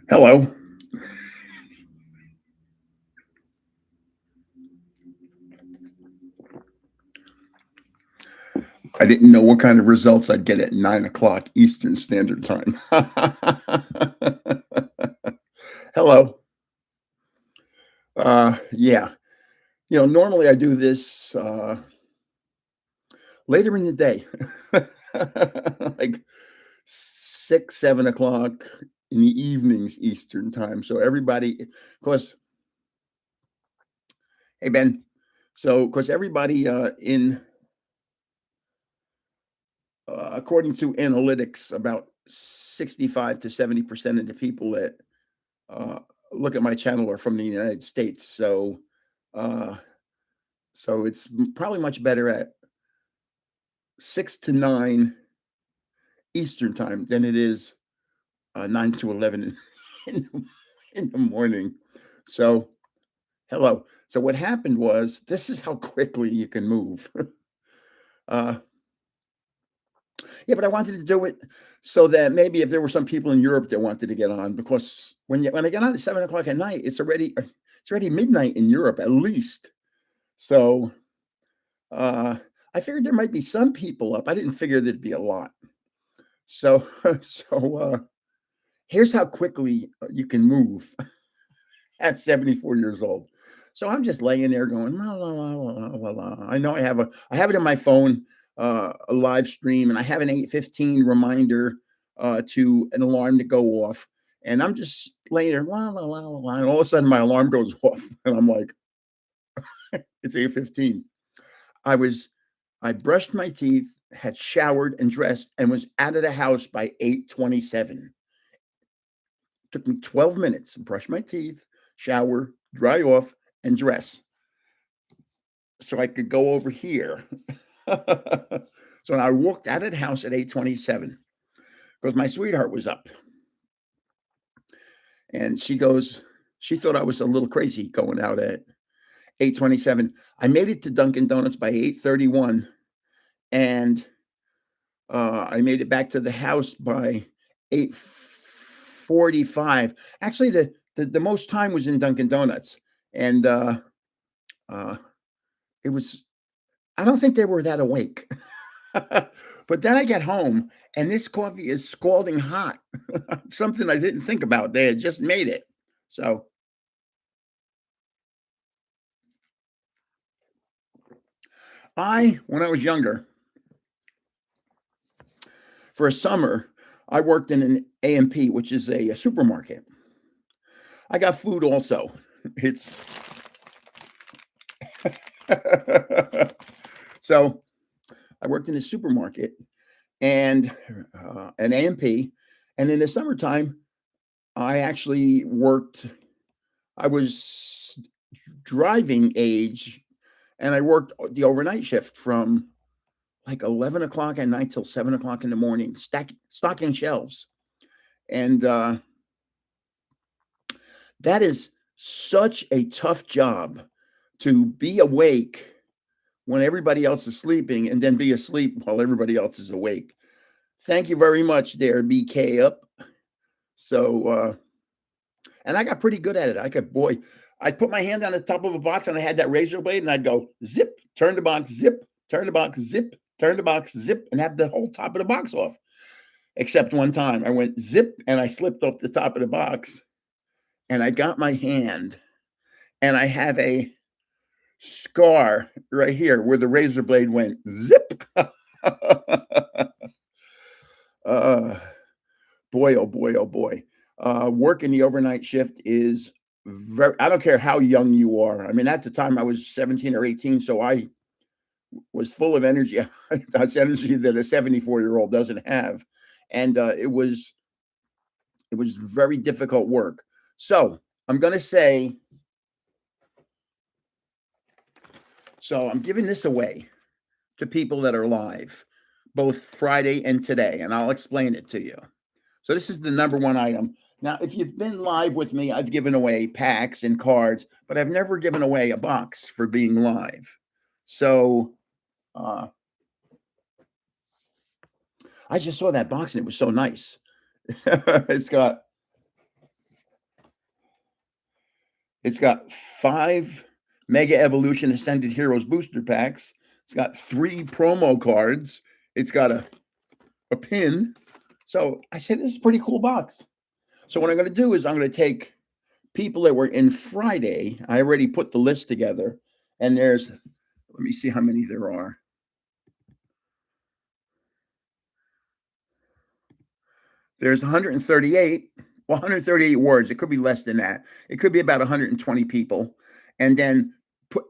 Hello. I didn't know what kind of results I'd get at 9 o'clock Eastern Standard Time. Hello. Yeah. Normally I do this later in the day, like 6, 7 o'clock in the evenings Eastern Time. So everybody, of course, hey Ben. So, of course, everybody according to analytics, about 65 to 70% of the people that uh, look at my channel are from the United States. Uh, so it's probably much better at 6 to 9 Eastern time than it is 9 to 11 in the morning. So, hello. So what happened was, this is how quickly you can move. uh, Yeah, but I wanted to do it so that maybe if there were some people in Europe that wanted to get on, because when I get on at 7 o'clock at night, it's already midnight in Europe at least. So uh, I figured there might be some people up. I didn't figure there'd be a lot. So here's how quickly you can move at 74 years old. So I'm just laying there going la la la la la la. I know I have it in my phone, a live stream, and I have an 8:15 reminder to an alarm to go off. And I'm just laying there la la la la la, and all of a sudden my alarm goes off, and I'm like, it's 8:15. I was I brushed my teeth, had showered and dressed, and was out of the house by 8:27. Took me 12 minutes, brush my teeth, shower, dry off, and dress so I could go over here. So I walked out of the house at 8:27 because my sweetheart was up. And she thought I was a little crazy going out at 8:27. I made it to Dunkin' Donuts by 8:31, and I made it back to the house by 8:45. Actually, the most time was in Dunkin' Donuts, and uh, it was. I don't think they were that awake. But then I get home, and this coffee is scalding hot. Something I didn't think about. They had just made it. So when I was younger, for a summer, I worked in an A&P, which is a supermarket. I got food also. It's so I worked in a supermarket and an A&P, and in the summertime, I actually worked. I was driving age, and I worked the overnight shift from like 11 o'clock at night till 7 o'clock in the morning, stocking shelves. And that is such a tough job, to be awake when everybody else is sleeping and then be asleep while everybody else is awake. Thank you very much there, BK up. So, and I got pretty good at it. I'd put my hand on the top of a box and I had that razor blade and I'd go zip, turn the box, zip, turn the box, zip, turn the box, zip, and have the whole top of the box off. Except one time I went zip and I slipped off the top of the box and I got my hand and I have a scar right here where the razor blade went zip. Boy, oh boy, oh boy. Working the overnight shift is I don't care how young you are. I mean, at the time I was 17 or 18, so I was full of energy. That's energy that a 74-year-old doesn't have. And it was very difficult work. So I'm going to say, so I'm giving this away to people that are live, both Friday and today, and I'll explain it to you. So this is the number one item. Now, if you've been live with me, I've given away packs and cards, but I've never given away a box for being live. So I just saw that box and it was so nice. It's got 5 Mega Evolution Ascended Heroes booster packs. It's got 3 promo cards. It's got a pin. So I said, this is a pretty cool box. So what I'm going to do is I'm going to take people that were in Friday. I already put the list together. And let me see how many there are. There's 138. Well, 138 words. It could be less than that. It could be about 120 people. And then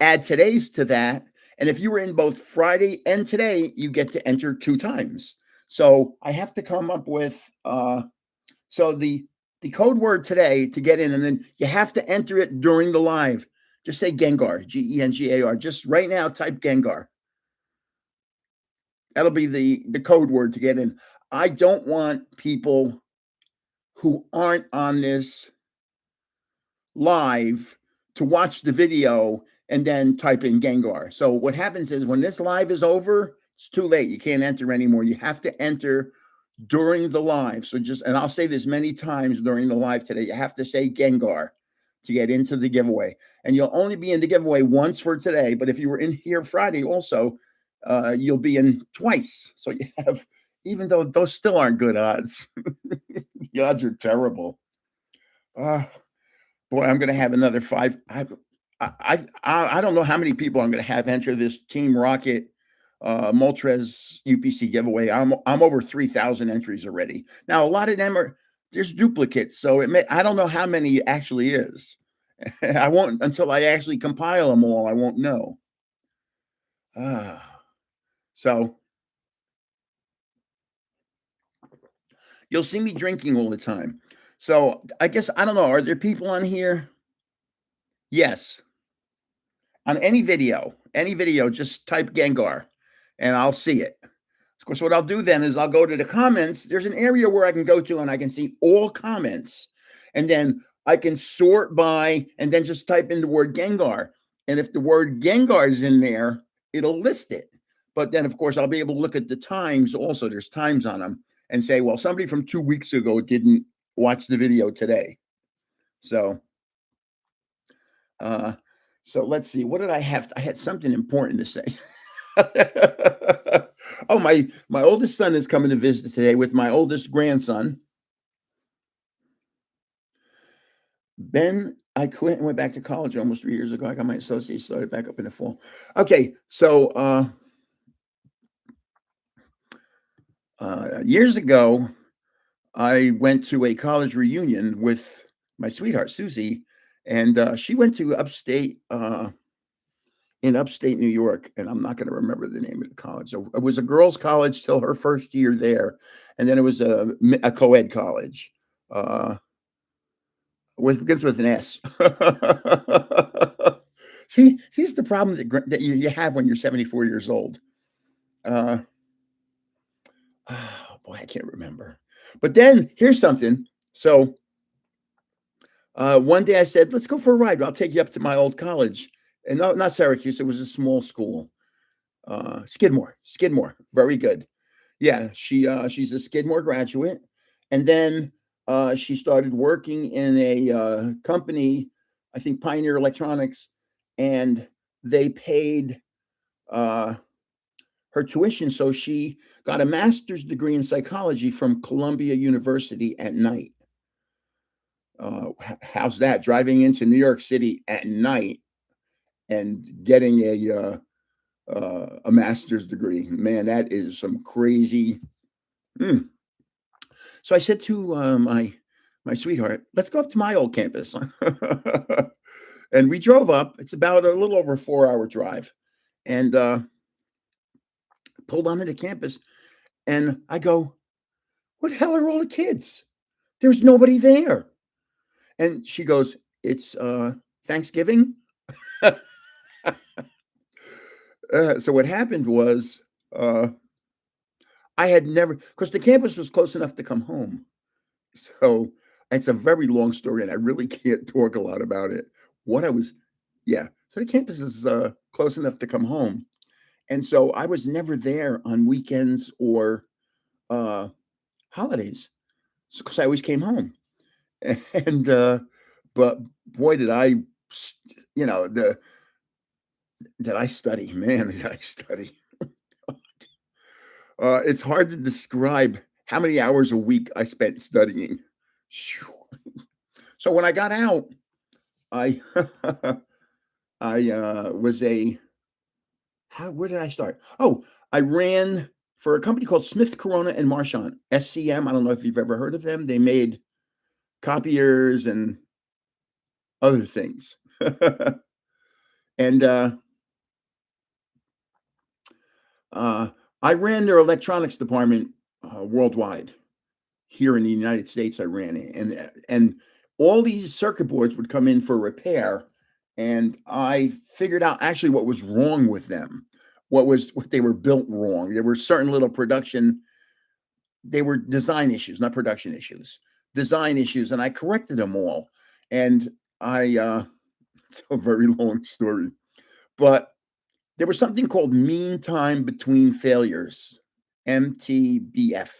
add today's to that. And if you were in both Friday and today, you get to enter 2 times. So I have to come up with, so the code word today to get in, and then you have to enter it during the live. Just say Gengar, Gengar. Just right now, type Gengar. That'll be the code word to get in. I don't want people who aren't on this live to watch the video and then type in Gengar. So what happens is when this live is over, it's too late. You can't enter anymore. You have to enter during the live. So and I'll say this many times during the live today, you have to say Gengar to get into the giveaway. And you'll only be in the giveaway once for today. But if you were in here Friday also, you'll be in twice. So you have, even though those still aren't good odds, the odds are terrible. Boy, I'm going to have another 5. I don't know how many people I'm going to have enter this Team Rocket Moltres UPC giveaway. I'm over 3,000 entries already. Now, a lot of them there's duplicates. So I don't know how many it actually is. I won't, until I actually compile them all, I won't know. So you'll see me drinking all the time. So I guess, I don't know. Are there people on here? Yes. On any video, just type Gengar and I'll see it. Of course, what I'll do then is I'll go to the comments. There's an area where I can go to and I can see all comments. And then I can sort by and then just type in the word Gengar. And if the word Gengar is in there, it'll list it. But then, of course, I'll be able to look at the times also. There's times on them and say, well, somebody from 2 weeks ago didn't watch the video today. So let's see. What did I have? I had something important to say. Oh, my oldest son is coming to visit today with my oldest grandson. Ben, I quit and went back to college almost 3 years ago. I got my associates, started back up in the fall. Okay, so years ago, I went to a college reunion with my sweetheart, Susie, and she went to in upstate New York, and I'm not going to remember the name of the college. So it was a girls' college till her first year there, and then it was a co-ed college. Begins with an S. See, it's the problem that you have when you're 74 years old. Oh boy, I can't remember. But then here's something. So one day I said, let's go for a ride. I'll take you up to my old college. And not Syracuse. It was a small school. Skidmore. Very good. Yeah, she's a Skidmore graduate. And then she started working in a company, I think Pioneer Electronics, and they paid her tuition. So she got a master's degree in psychology from Columbia University at night. How's that? Driving into New York City at night and getting a master's degree. Man, that is some crazy. So I said to my sweetheart, let's go up to my old campus. And we drove up. It's about a little over a 4-hour drive. And pulled onto the campus, and I go, "What the hell are all the kids? There's nobody there." And she goes, "It's Thanksgiving." So what happened was, uh, I had never, because the campus was close enough to come home. So it's a very long story, and I really can't talk a lot about it. What I was, yeah. So the campus is close enough to come home, and so I was never there on weekends or uh, holidays because I always came home. And but boy, did I, you know, the did I study? Man, did I study? It's hard to describe how many hours a week I spent studying. Phew. So when I got out, I I was a how where did I start? Oh, I ran for a company called Smith Corona and Marchant, SCM. I don't know if you've ever heard of them. They made copiers and other things. And uh, I ran their electronics department worldwide. Here in the United States, I ran it, and all these circuit boards would come in for repair, and I figured out actually what was wrong with them, what they were built wrong. There were certain little production, they were design issues, not production issues, design issues, and I corrected them all. And I, it's a very long story, but there was something called mean time between failures, MTBF,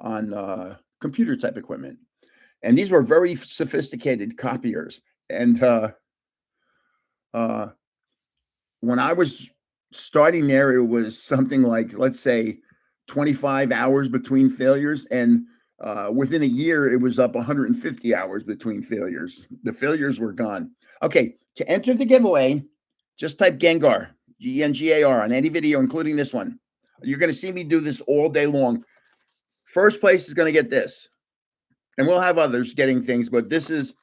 on computer type equipment. And these were very sophisticated copiers. And uh, when I was starting there, it was something like, let's say, 25 hours between failures. And within a year, it was up 150 hours between failures. The failures were gone. Okay, to enter the giveaway, just type Gengar, Gengar, on any video, including this one. You're going to see me do this all day long. First place is going to get this, and we'll have others getting things, but this is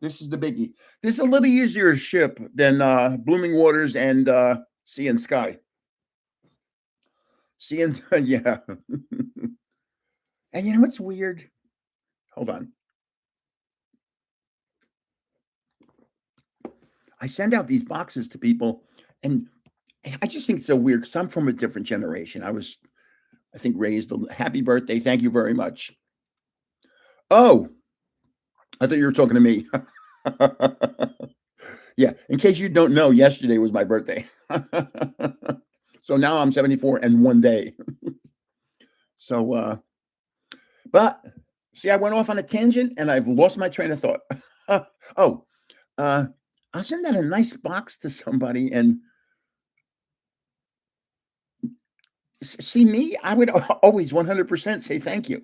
the biggie. This is a little easier to ship than Blooming Waters and Sea and Sky. Sea and yeah. And you know what's weird? Hold on. I send out these boxes to people, and I just think it's so weird because I'm from a different generation. I think, raised. Happy birthday. Thank you very much. Oh, I thought you were talking to me. Yeah. In case you don't know, yesterday was my birthday. So now I'm 74 and one day. So, but see, I went off on a tangent and I've lost my train of thought. Oh, I'll send out a nice box to somebody, and see me, I would always 100% say thank you.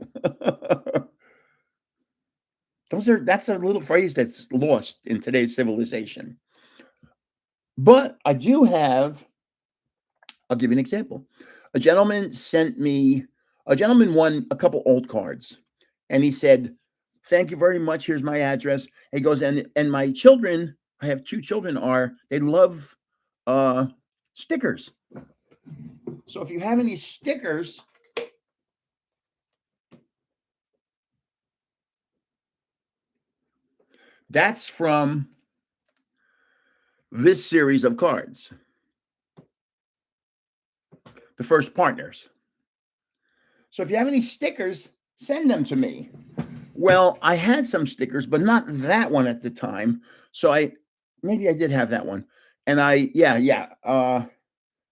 That's a little phrase that's lost in today's civilization. But I do have, I'll give you an example. A gentleman won a couple old cards, and he said, "Thank you very much. Here's my address." He goes, and my children, I have two children, they love stickers. So if you have any stickers, that's from this series of cards, the first partners. So if you have any stickers, send them to me. Well, I had some stickers, but not that one at the time. So maybe I did have that one. And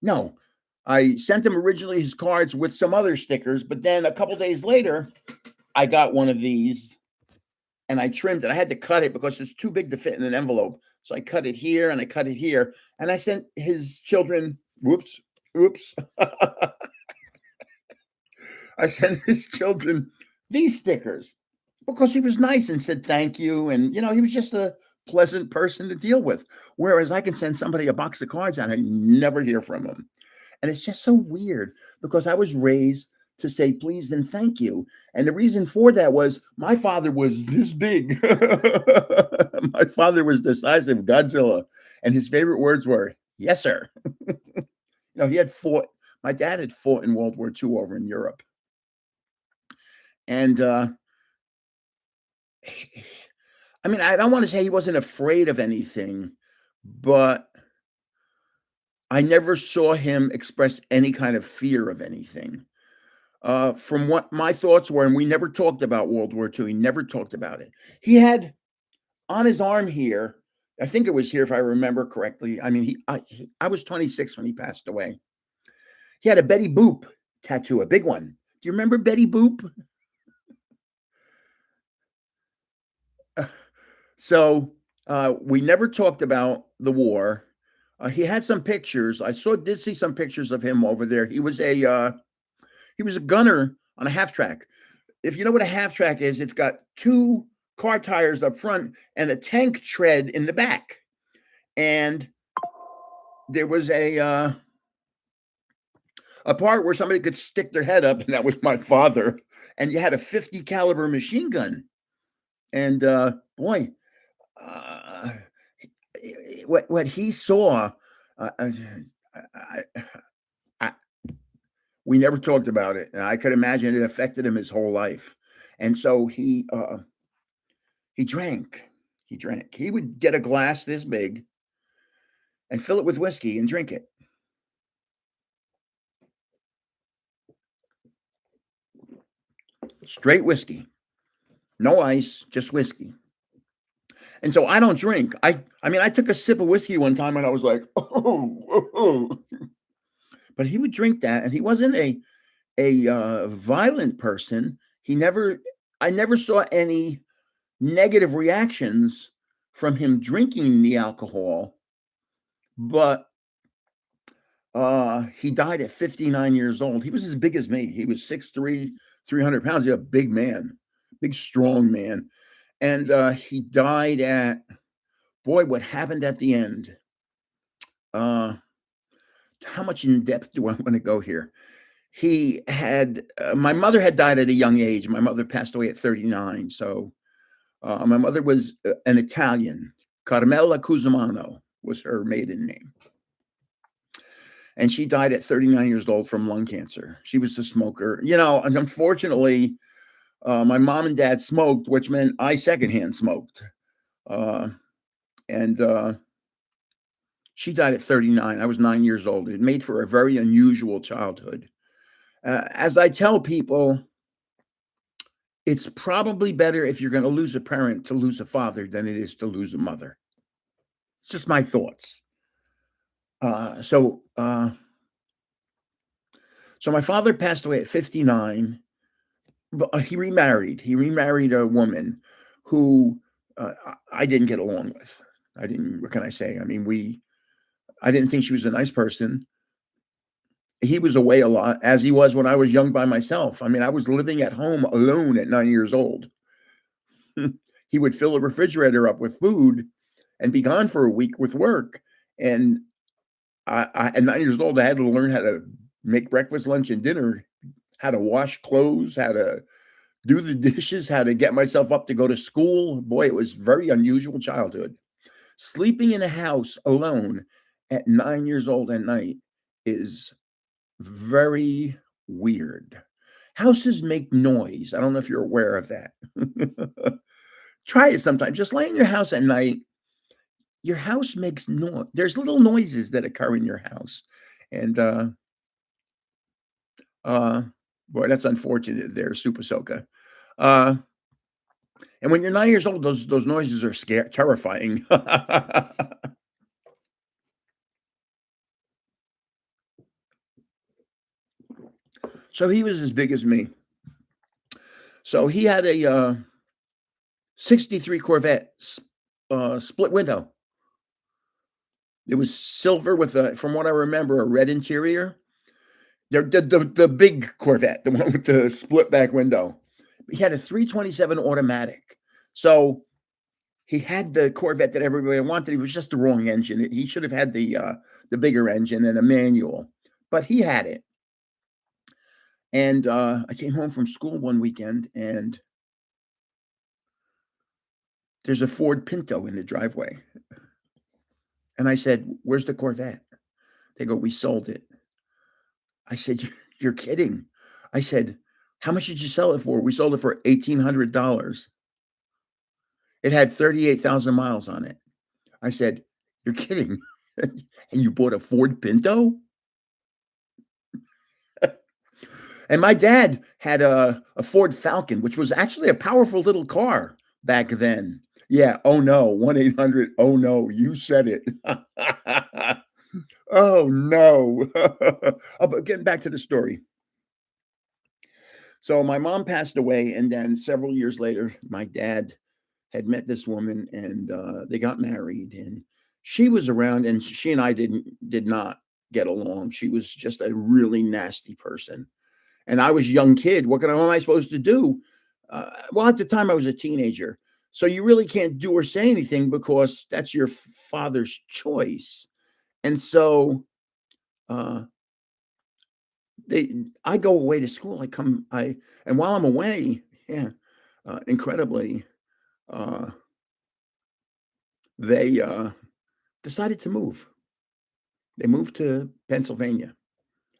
no, I sent him originally his cards with some other stickers, but then a couple days later, I got one of these and I trimmed it. I had to cut it because it's too big to fit in an envelope. So I cut it here and I cut it here. And I sent his children, oops. I sent his children these stickers because he was nice and said thank you. And, he was just a pleasant person to deal with. Whereas I can send somebody a box of cards and I never hear from them. And it's just so weird because I was raised to say please and thank you. And the reason for that was my father was this big. My father was the size of Godzilla. And his favorite words were, "Yes, sir." He had four. My dad had fought in World War II over in Europe, and I mean, I don't want to say he wasn't afraid of anything, but I never saw him express any kind of fear of anything. From what my thoughts were, and we never talked about World War II. He never talked about it. He had on his arm here, I think it was here if I remember correctly. I mean, I was 26 when he passed away. He had a Betty Boop tattoo, a big one. Do you remember Betty Boop? So we never talked about the war. He had some pictures. Did see some pictures of him over there. He was a gunner on a half track. If you know what a half track is, it's got two car tires up front and a tank tread in the back. And there was a part where somebody could stick their head up, and that was my father. And you had a 50 caliber machine gun. And boy, uh, what he saw, I, I, we never talked about it. And I could imagine it affected him his whole life. And so he drank. He drank. He would get a glass this big and fill it with whiskey and drink it. Straight whiskey. No ice, just whiskey. And so I don't drink. I mean, I took a sip of whiskey one time and I was like, oh. But he would drink that, and he wasn't a violent person. I never saw any negative reactions from him drinking the alcohol, but he died at 59 years old. He was as big as me. He was 6'3", 300 pounds. He was a big man, big, strong man. And he died at, boy, what happened at the end? How much in depth do I want to go here? He had, my mother had died at a young age. My mother passed away at 39. So my mother was an Italian. Carmela Cusimano was her maiden name. And she died at 39 years old from lung cancer. She was a smoker. You know, and unfortunately, my mom and dad smoked, which meant I secondhand smoked. And she died at 39. I was 9 years old. It made for a very unusual childhood. As I tell people, it's probably better if you're going to lose a parent to lose a father than it is to lose a mother. It's just my thoughts. So my father passed away at 59. But he remarried. He remarried a woman who I didn't get along with. I didn't. What can I say? I mean, I didn't think she was a nice person. He was away a lot, as he was when I was young by myself. I mean, I was living at home alone at 9 years old. He would fill a refrigerator up with food and be gone for a week with work. And at 9 years old, I had to learn how to make breakfast, lunch, and dinner, how to wash clothes, how to do the dishes, how to get myself up to go to school. Boy, it was very unusual childhood. Sleeping in a house alone at 9 years old at night is very weird. Houses make noise. I don't know if you're aware of that. Try it sometime. Just lay in your house at night. Your house makes noise. There's little noises that occur in your house. And boy, that's unfortunate there, Super Soka. And when you're 9 years old, those noises are terrifying. So he was as big as me. So he had a 63 Corvette, split window. It was silver with from what I remember, a red interior. The big Corvette, the one with the split back window. He had a 327 automatic. So he had the Corvette that everybody wanted. It was just the wrong engine. He should have had the bigger engine and a manual, but he had it. And I came home from school one weekend, and there's a Ford Pinto in the driveway. And I said, "Where's the Corvette?" They go, "We sold it." I said, "You're kidding." I said, "How much did you sell it for?" "We sold it for $1,800. It had 38,000 miles on it." I said, "You're kidding." "And you bought a Ford Pinto?" And my dad had a Ford Falcon, which was actually a powerful little car back then. Yeah, oh no, 1-800, oh no, you said it. Oh no. Oh, but getting back to the story. So my mom passed away, and then several years later, my dad had met this woman, and they got married. And she was around, and she and I did not get along. She was just a really nasty person, and I was a young kid. What am I supposed to do? Well, at the time, I was a teenager, so you really can't do or say anything because that's your father's choice. And so uh, I go away to school. And while I'm away, yeah, incredibly, uh, they decided to move. They moved to Pennsylvania.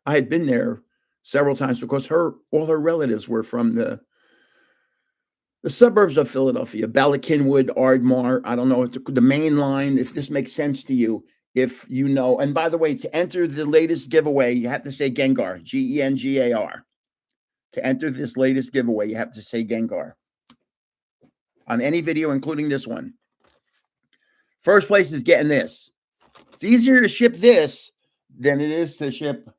I had been there several times because her all her relatives were from the suburbs of Philadelphia, Bala Cynwyd, Ardmore. I don't know if the main line, if this makes sense to you, if you know. And by the way, to enter the latest giveaway, you have to say Gengar, Gengar. To enter this latest giveaway, you have to say Gengar on any video, including this one. First place is getting this. It's easier to ship this than it is to ship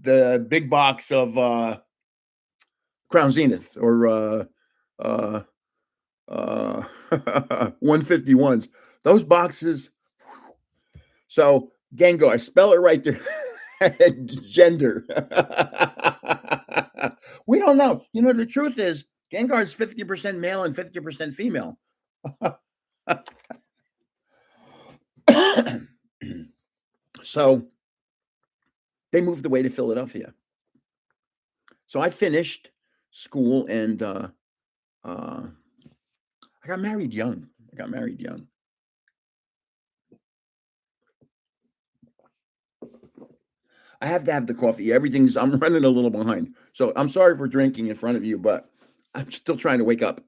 the big box of Crown Zenith or uh, 151s. Those boxes. So Gengar, spell it right there. Gender. We don't know. You know, the truth is Gengar is 50% male and 50% female. So they moved away to Philadelphia. So I finished school, and I got married young. I have to have the coffee. I'm running a little behind. So I'm sorry for drinking in front of you, but I'm still trying to wake up.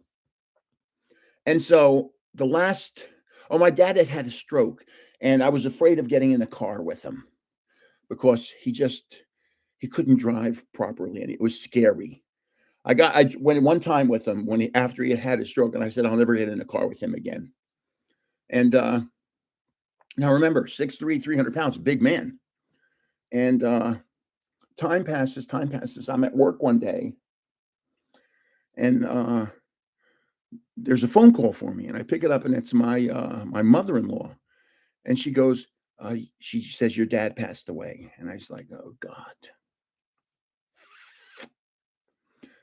And so my dad had had a stroke, and I was afraid of getting in the car with him because he couldn't drive properly, and it was scary. I went one time with him after he had his stroke, and I said I'll never get in a car with him again. And now remember, 6'3", 300 pounds, big man. And time passes. I'm at work one day, and there's a phone call for me, and I pick it up, and it's my mother-in-law, and she says your dad passed away, and I was like, oh God.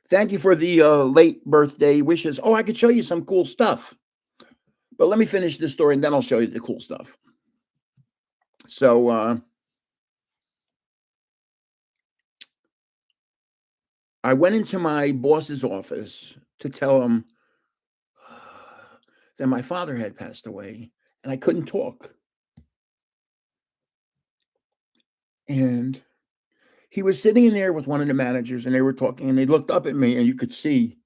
Thank you for the late birthday wishes. Oh, I could show you some cool stuff, but let me finish this story, and then I'll show you the cool stuff. So I went into my boss's office to tell him that my father had passed away, and I couldn't talk. And he was sitting in there with one of the managers, and they were talking, and they looked up at me, and you could see,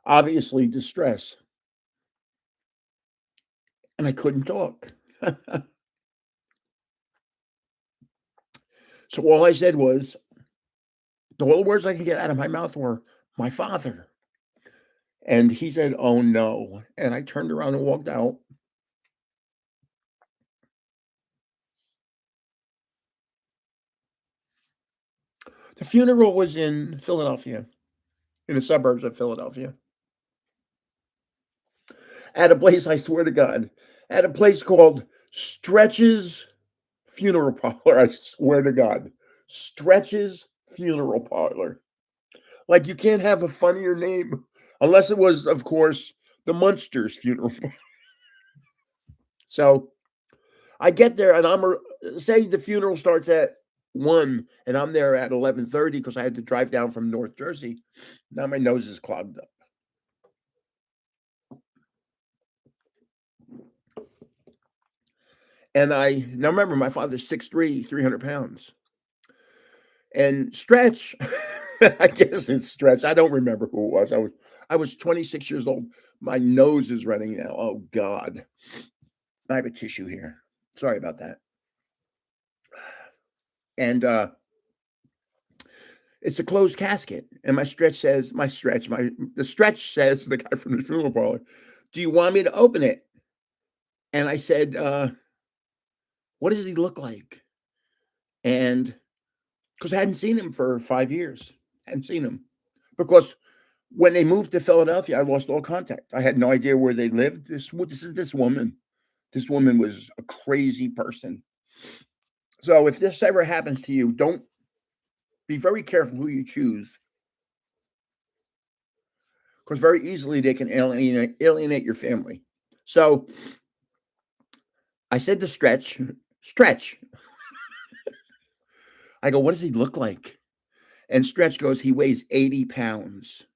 obviously, distress. And I couldn't talk. So all I said was, the only words I could get out of my mouth were, my father. And he said, oh no. And I turned around and walked out. The funeral was in Philadelphia, in the suburbs of Philadelphia. At a place, I swear to God, at a place called Stretch's Funeral Parlor. I swear to God. Stretch's Funeral Parlor. Like, you can't have a funnier name unless it was, of course, the Munsters Funeral Parlor. So I get there, and say the funeral starts at 1, and I'm there at 11:30 because I had to drive down from North Jersey. Now my nose is clogged up. And now remember, my father's 6'3", 300 pounds. And Stretch, I guess it's Stretch. I don't remember who it was. I was 26 years old. My nose is running now. Oh God. I have a tissue here. Sorry about that. And it's a closed casket. And the Stretch says, the guy from the funeral parlor, do you want me to open it? And I said, what does he look like? And because I hadn't seen him for 5 years, hadn't seen him because when they moved to Philadelphia, I lost all contact. I had no idea where they lived. This is this woman. This woman was a crazy person. So if this ever happens to you, don't be very careful who you choose because very easily they can alienate your family. So I said to Stretch. I go, what does he look like? And Stretch goes, he weighs 80 pounds.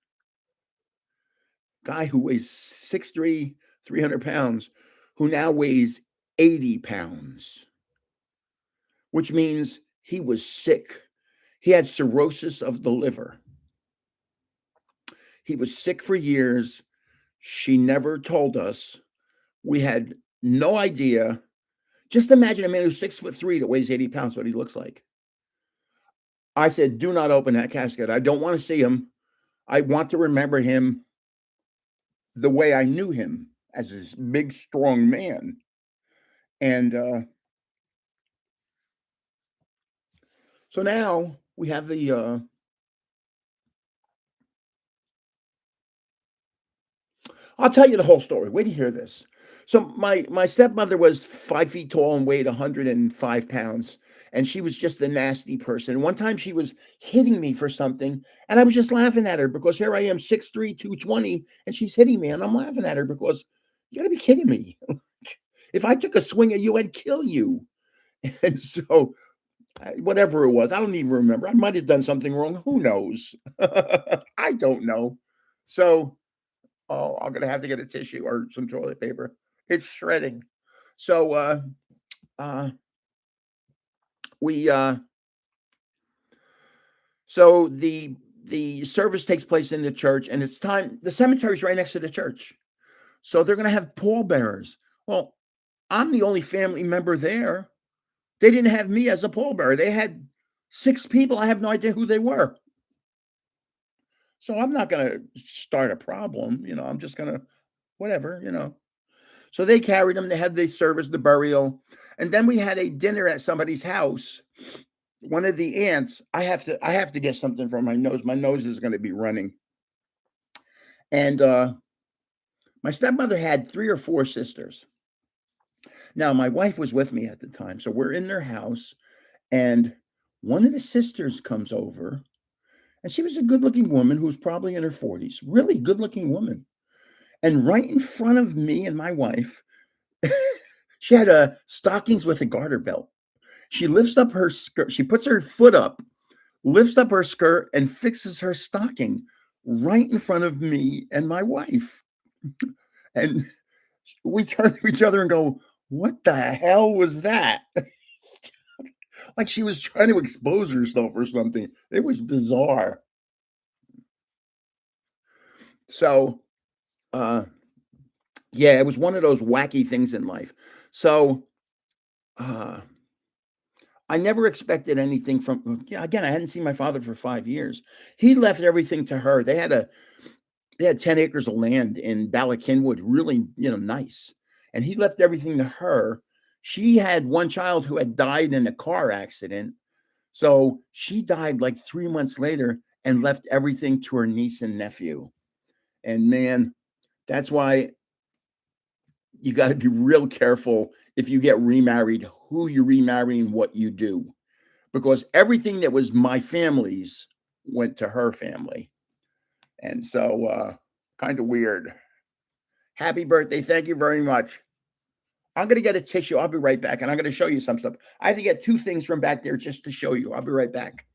Guy who weighs 6'3", 300 pounds, who now weighs 80 pounds, which means he was sick. He had cirrhosis of the liver. He was sick for years. She never told us. We had no idea. Just imagine a man who's 6'3" that weighs 80 pounds, what he looks like. I said, do not open that casket. I don't want to see him. I want to remember him the way I knew him as this big, strong man. And so now we have the I'll tell you the whole story. Wait to hear this. So my stepmother was 5 feet tall and weighed 105 pounds, and she was just a nasty person. One time she was hitting me for something, and I was just laughing at her because here I am, 6'3", 220, and she's hitting me, and I'm laughing at her because you got to be kidding me. If I took a swing at you, I'd kill you. And so whatever it was, I don't even remember. I might have done something wrong. Who knows? I don't know. So oh, I'm gonna have to get a tissue or some toilet paper. It's shredding. So uh, we so the service takes place in the church, and it's time. The cemetery's right next to the church, so they're gonna have pallbearers. Well, I'm the only family member there. They didn't have me as a pallbearer. They had 6 people. I have no idea who they were. So I'm not gonna start a problem. I'm just gonna whatever. So they carried him. They had the service, the burial, and then we had a dinner at somebody's house. One of the aunts. I have to get something from my nose. My nose is going to be running. And my stepmother had 3 or 4 sisters. Now my wife was with me at the time, so we're in their house, and one of the sisters comes over, and she was a good-looking woman who was probably in her 40s, really good-looking woman. And right in front of me and my wife, she had stockings with a garter belt. She lifts up her skirt. She puts her foot up, lifts up her skirt, and fixes her stocking right in front of me and my wife. And we turn to each other and go, what the hell was that? Like she was trying to expose herself or something. It was bizarre. So, uh, yeah, it was one of those wacky things in life. So, uh, I never expected anything from yeah, again, I hadn't seen my father for 5 years. He left everything to her. They had 10 acres of land in Ballackinwood, really, nice. And he left everything to her. She had one child who had died in a car accident. So she died like 3 months later and left everything to her niece and nephew. And man, that's why you got to be real careful if you get remarried, who you remarrying, what you do, because everything that was my family's went to her family. And so, kind of weird. Happy birthday. Thank you very much. I'm going to get a tissue. I'll be right back. And I'm going to show you some stuff. I have to get 2 things from back there just to show you. I'll be right back.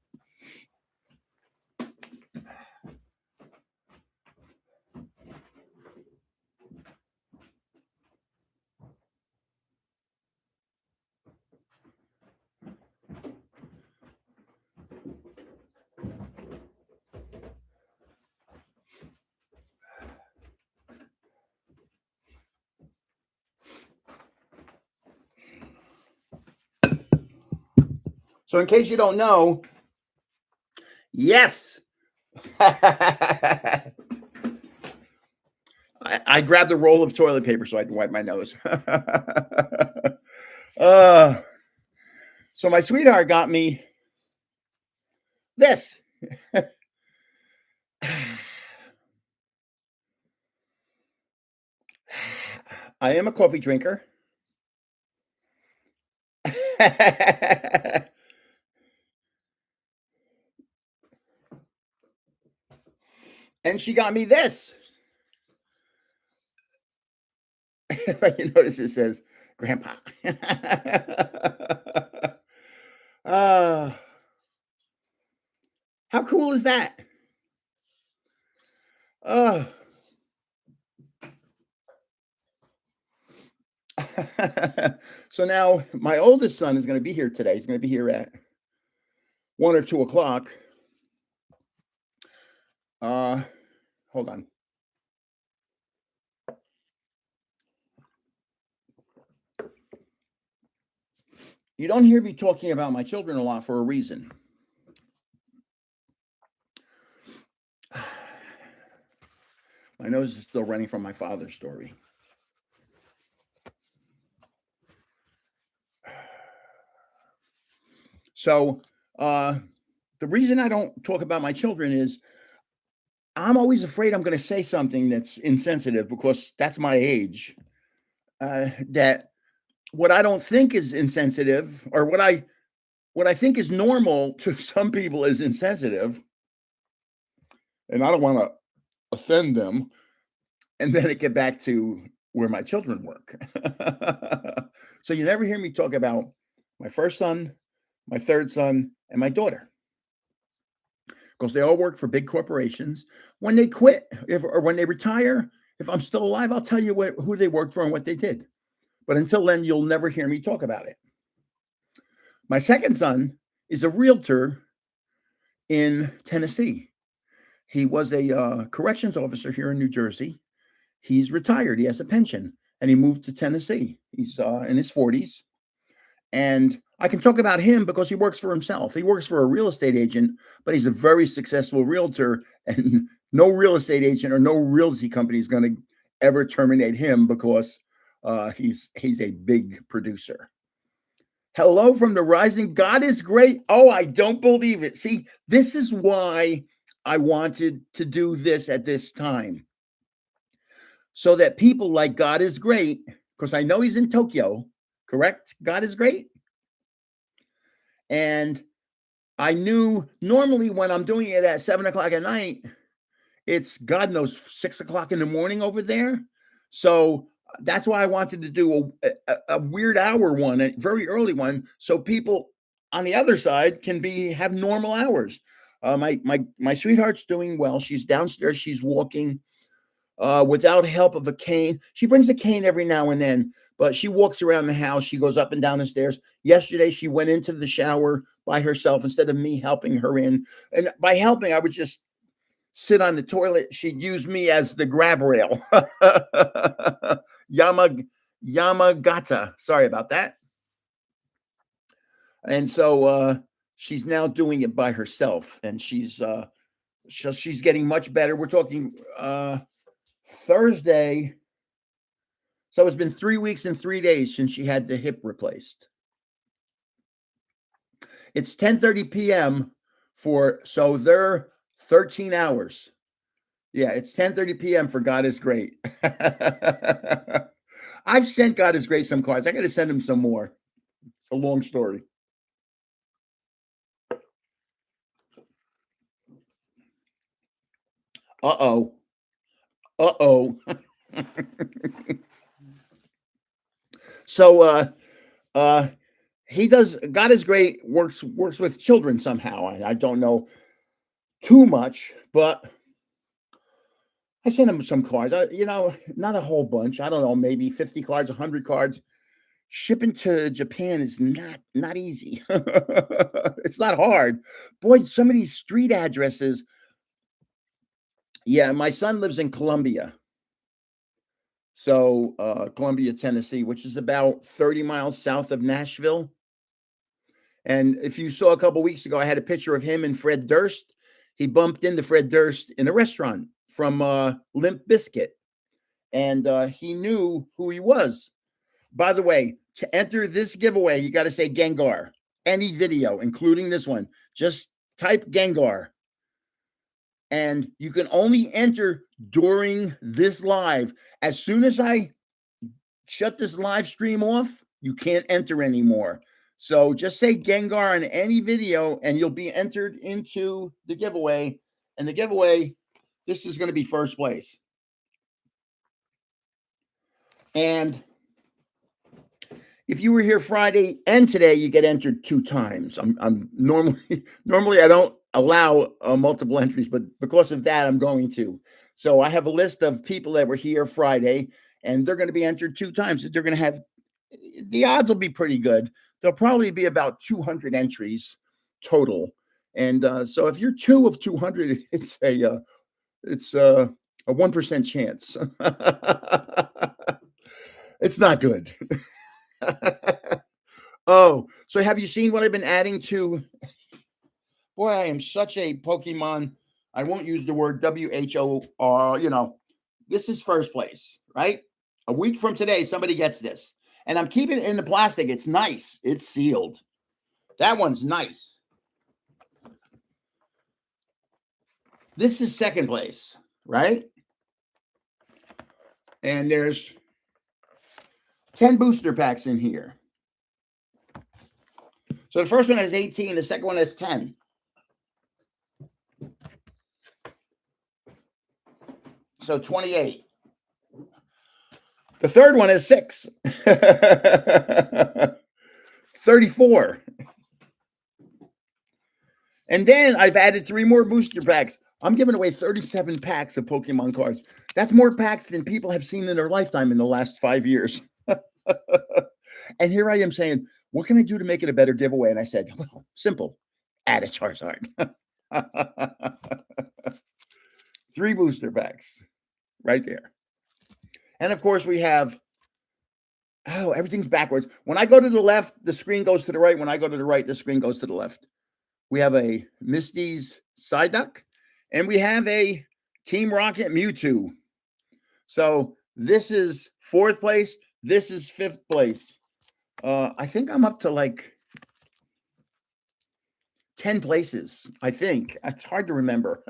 So in case you don't know, yes. I grabbed a roll of toilet paper so I can wipe my nose. uh, so my sweetheart got me this. I am a coffee drinker. And she got me this. You notice it says Grandpa. uh, how cool is that? Uh, so now my oldest son is going to be here today. He's going to be here at 1 or 2 o'clock. Hold on. You don't hear me talking about my children a lot for a reason. My nose is still running from my father's story. So the reason I don't talk about my children is I'm always afraid I'm going to say something that's insensitive because that's my age. That what I don't think is insensitive, or what I think is normal to some people is insensitive, and I don't want to offend them. And then it get back to where my children work. So you never hear me talk about my first son, my third son, and my daughter, because they all work for big corporations. When they quit, or when they retire, if I'm still alive, I'll tell you who they worked for and what they did. But until then, you'll never hear me talk about it. My second son is a realtor in Tennessee. He was a corrections officer here in New Jersey. He's retired. He has a pension, and he moved to Tennessee. He's in his 40s. And I can talk about him because he works for himself. He works for a real estate agent, but he's a very successful realtor, and no real estate agent or no realty company is going to ever terminate him because he's a big producer. Hello from the rising. God is great. Oh, I don't believe it. See, this is why I wanted to do this at this time. So that people like God is great, because I know he's in Tokyo, correct? God is great. And I knew normally when I'm doing it at 7 o'clock at night, it's God knows 6 o'clock in the morning over there. So that's why I wanted to do a weird hour one, a very early one, so people on the other side can have normal hours. My sweetheart's doing well. She's downstairs. She's walking without help of a cane. She brings a cane every now and then, but she walks around the house. She goes up and down the stairs. Yesterday, she went into the shower by herself instead of me helping her in. And by helping, I would just sit on the toilet. She'd use me as the grab rail. Yamagata. Sorry about that. And so she's now doing it by herself, and she's getting much better. We're talking Thursday. So it's been 3 weeks and 3 days since she had the hip replaced. It's 10:30 p.m. so they're 13 hours. Yeah, it's 10:30 p.m. for God is Great. I've sent God is Great some cards. I got to send him some more. It's a long story. Uh-oh. Uh-oh. So he does, God is Great, works with children somehow. I don't know too much, but I sent him some cards. Not a whole bunch. I don't know, maybe 50 cards, 100 cards. Shipping to Japan is not easy. It's not hard. Boy, some of these street addresses. Yeah, my son lives in Columbia. So Columbia, Tennessee, which is about 30 miles south of Nashville. And if you saw a couple weeks ago, I had a picture of him and Fred Durst. He bumped into Fred Durst in a restaurant from Limp Bizkit, and he knew who he was. By the way, to enter this giveaway, you got to say Gengar. Any video, including this one, just type Gengar. And you can only enter during this live. As soon as I shut this live stream off, you can't enter anymore. So just say Gengar on any video and you'll be entered into the giveaway. And the giveaway, this is going to be first place. And if you were here Friday and today, you get entered 2 times. I'm normally I don't allow multiple entries, but because of that, I'm going to. So I have a list of people that were here Friday, and they're going to be entered 2 times. They're going to have, the odds will be pretty good. There'll probably be about 200 entries total. And so if you're 2 of 200, it's a 1% chance. It's not good. Oh, so have you seen what I've been adding to? Boy, I am such a Pokemon. I won't use the word WHOR. This is first place, right? A week from today, somebody gets this. And I'm keeping it in the plastic. It's nice. It's sealed. That one's nice. This is second place, right? And there's 10 booster packs in here. So the first one has 18, the second one has 10. So 28. The third one has 6. 34. And then I've added 3 more booster packs. I'm giving away 37 packs of Pokemon cards. That's more packs than people have seen in their lifetime in the last 5 years. And here I am saying, what can I do to make it a better giveaway? And I said, well, simple. Add a Charizard. 3 booster packs right there. And of course, we have, everything's backwards. When I go to the left, the screen goes to the right. When I go to the right, the screen goes to the left. We have a Misty's Psyduck, and we have a Team Rocket Mewtwo. So this is 4th place. This is 5th place. I think I'm up to like 10 places, I think. It's hard to remember.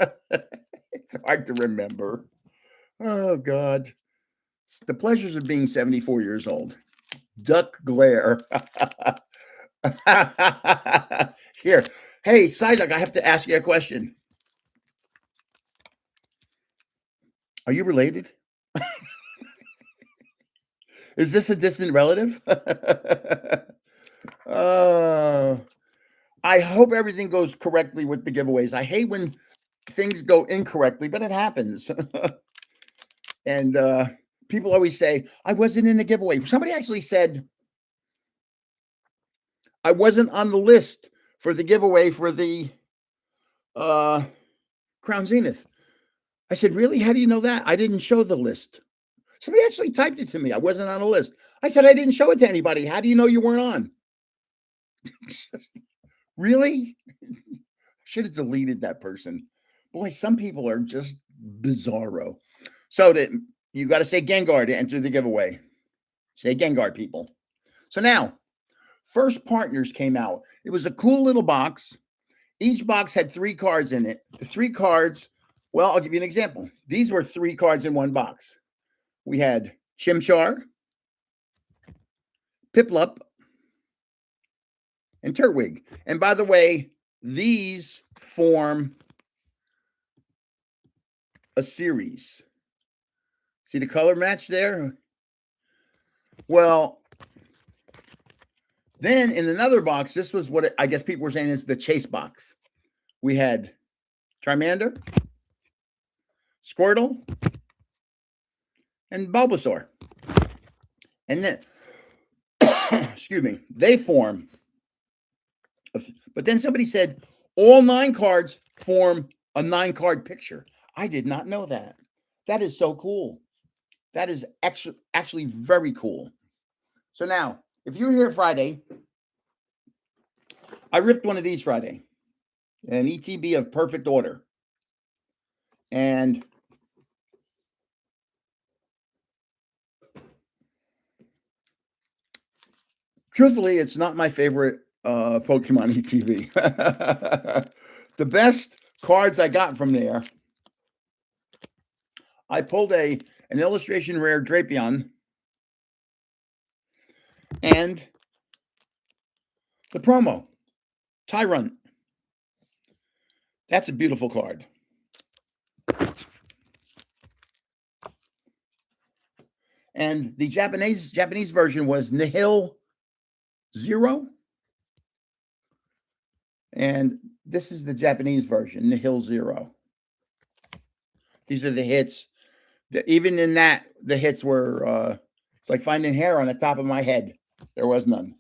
It's hard to remember. Oh, God. It's the pleasures of being 74 years old. Duck glare. Here. Hey, Psyduck, I have to ask you a question. Are you related? Is this a distant relative? I hope everything goes correctly with the giveaways. I hate when things go incorrectly, but it happens. And people always say, I wasn't in the giveaway. Somebody actually said, I wasn't on the list for the giveaway for the Crown Zenith. I said, really? How do you know that? I didn't show the list. Somebody actually typed it to me. I wasn't on a list. I said, I didn't show it to anybody. How do you know you weren't on? Really? Should have deleted that person. Boy, some people are just bizarro. So you got to say Gengar to enter the giveaway. Say Gengar, people. So now, first partners came out. It was a cool little box. Each box had 3 cards in it. The 3 cards, well, I'll give you an example. These were 3 cards in one box. We had Chimchar, Piplup, and Turtwig. And by the way, these form a series. See the color match there? Well, then in another box, this was what I guess people were saying is the chase box. We had Charmander, Squirtle, and Bulbasaur. And then, excuse me, they form. But then somebody said all 9 cards form a 9-card picture. I did not know that. That is so cool. That is actually very cool. So now, if you're here Friday, I ripped one of these Friday, an ETB of perfect order. And truthfully, it's not my favorite Pokemon ETB. The best cards I got from there, I pulled an illustration rare Drapion and the promo Tyrant. That's a beautiful card. And the Japanese version was Nihil Zero. And this is the Japanese version, Nihil Zero. These are the hits. Even in that, the hits were it's like finding hair on the top of my head. There was none.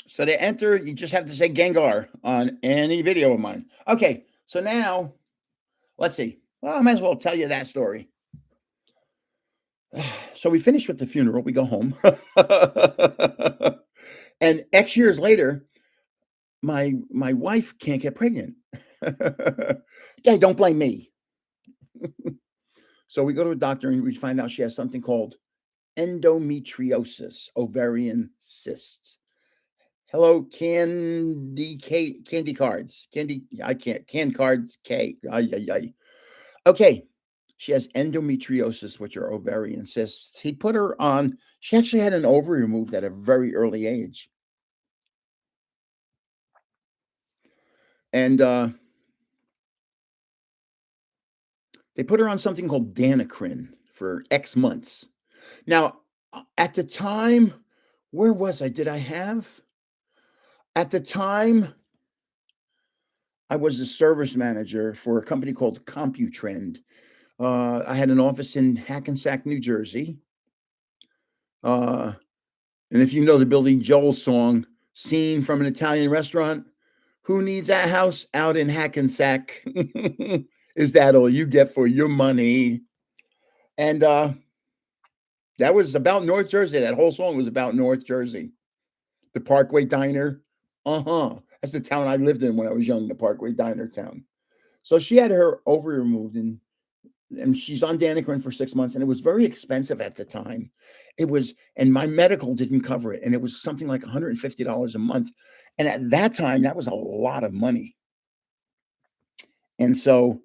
So to enter, you just have to say Gengar on any video of mine. Okay, so now, let's see. Well, I might as well tell you that story. So we finish with the funeral. We go home. And X years later, my wife can't get pregnant. Hey, don't blame me. So we go to a doctor and we find out she has something called endometriosis, ovarian cysts. Hello, candy cards. Canned cards, K. Okay. She has endometriosis, which are ovarian cysts. He put her on, she actually had an ovary removed at a very early age. And they put her on something called Danacrin for X months. Now, at the time, where was I? At the time, I was a service manager for a company called CompuTrend. I had an office in Hackensack, New Jersey. And if you know the Billy Joel song, Scene from an Italian Restaurant, who needs a house out in Hackensack? Is that all you get for your money? And that was about North Jersey. That whole song was about North Jersey. The Parkway Diner. That's the town I lived in when I was young, the Parkway Diner town. So she had her ovary removed and she's on Danacrin for 6 months, and it was very expensive at the time. It was, and my medical didn't cover it, and it was something like $150 a month. And at that time, that was a lot of money. And so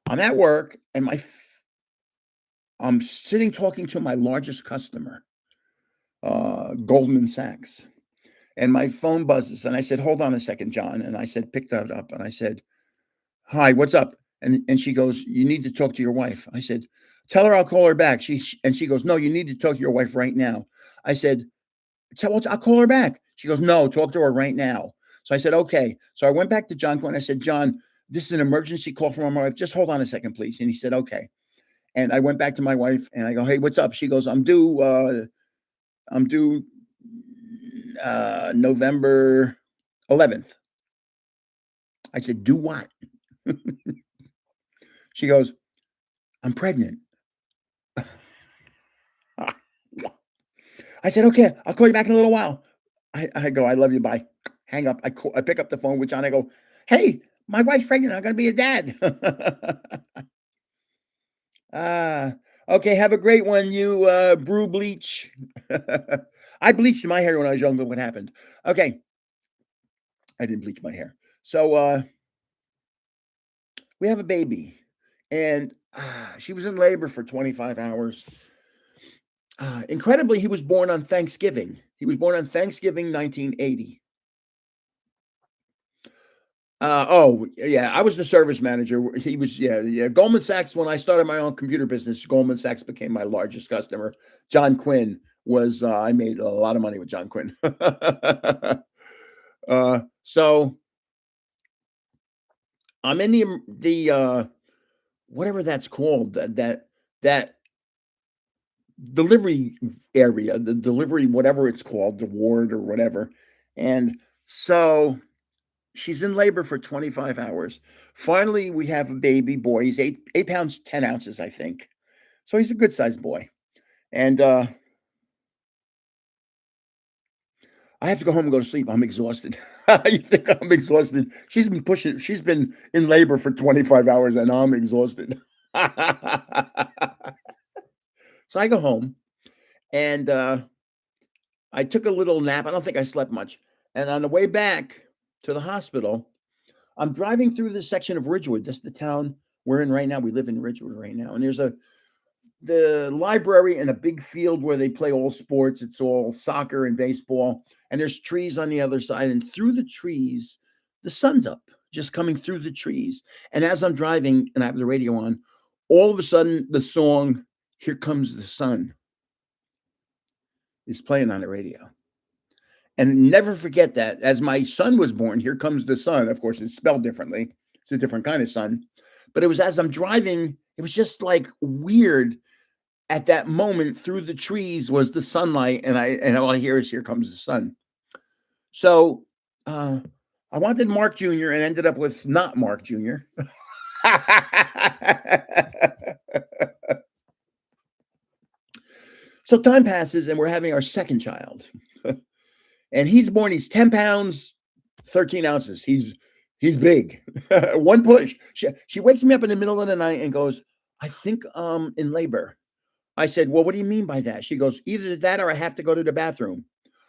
I'm at work, and I'm sitting talking to my largest customer, Goldman Sachs, and my phone buzzes, and I said, "Hold on a second, John," and I said, pick that up, and I said, "Hi, what's up?" And she goes, "You need to talk to your wife." I said, "Tell her I'll call her back." She goes, "No, you need to talk to your wife right now." I said, I'll call her back." She goes, "No, talk to her right now." So I said, "Okay." So I went back to John Cohen. I said, "John, this is an emergency call from my wife. Just hold on a second, please." And he said, "Okay." And I went back to my wife and I go, "Hey, what's up?" She goes, I'm due November 11th. I said, "Do what?" She goes, "I'm pregnant." I said, "Okay, I'll call you back in a little while." I go, "I love you. Bye." Hang up. I pick up the phone with John. I go, "Hey, my wife's pregnant. I'm going to be a dad." Okay. Have a great one, you brew bleach. I bleached my hair when I was young, but what happened? Okay. I didn't bleach my hair. So we have a baby, and she was in labor for 25 hours. Incredibly, he was born on Thanksgiving. He was born on Thanksgiving, 1980. Oh, yeah, I was the service manager. He was, yeah. Goldman Sachs, when I started my own computer business, Goldman Sachs became my largest customer. John Quinn was, I made a lot of money with John Quinn. So I'm in the whatever that's called, that delivery area, the delivery, whatever it's called, the ward or whatever. And so she's in labor for 25 hours. Finally, we have a baby boy. He's 8 pounds, 10 ounces, I think. So he's a good sized boy. And I have to go home and go to sleep. I'm exhausted. You think I'm exhausted? She's been in labor for 25 hours and I'm exhausted. So I go home and I took a little nap. I don't think I slept much. And on the way back to the hospital, I'm driving through this section of Ridgewood. This is the town we're in right now. We live in Ridgewood right now. And there's the library and a big field where they play all sports. It's all soccer and baseball. And there's trees on the other side. And through the trees, the sun's up, just coming through the trees. And as I'm driving and I have the radio on, all of a sudden the song, Here Comes the Sun, is playing on the radio. And never forget that. As my son was born, Here Comes the Sun. Of course, it's spelled differently. It's a different kind of sun. But it was as I'm driving, it was just like weird. At that moment, through the trees was the sunlight, and all I hear is Here Comes the Sun. So I wanted Mark Jr. and ended up with not Mark Jr. So time passes and we're having our second child. And he's born, he's 10 pounds, 13 ounces. He's big. One push. She wakes me up in the middle of the night and goes, I think I'm in labor. I said, well, what do you mean by that? She goes, either that or I have to go to the bathroom.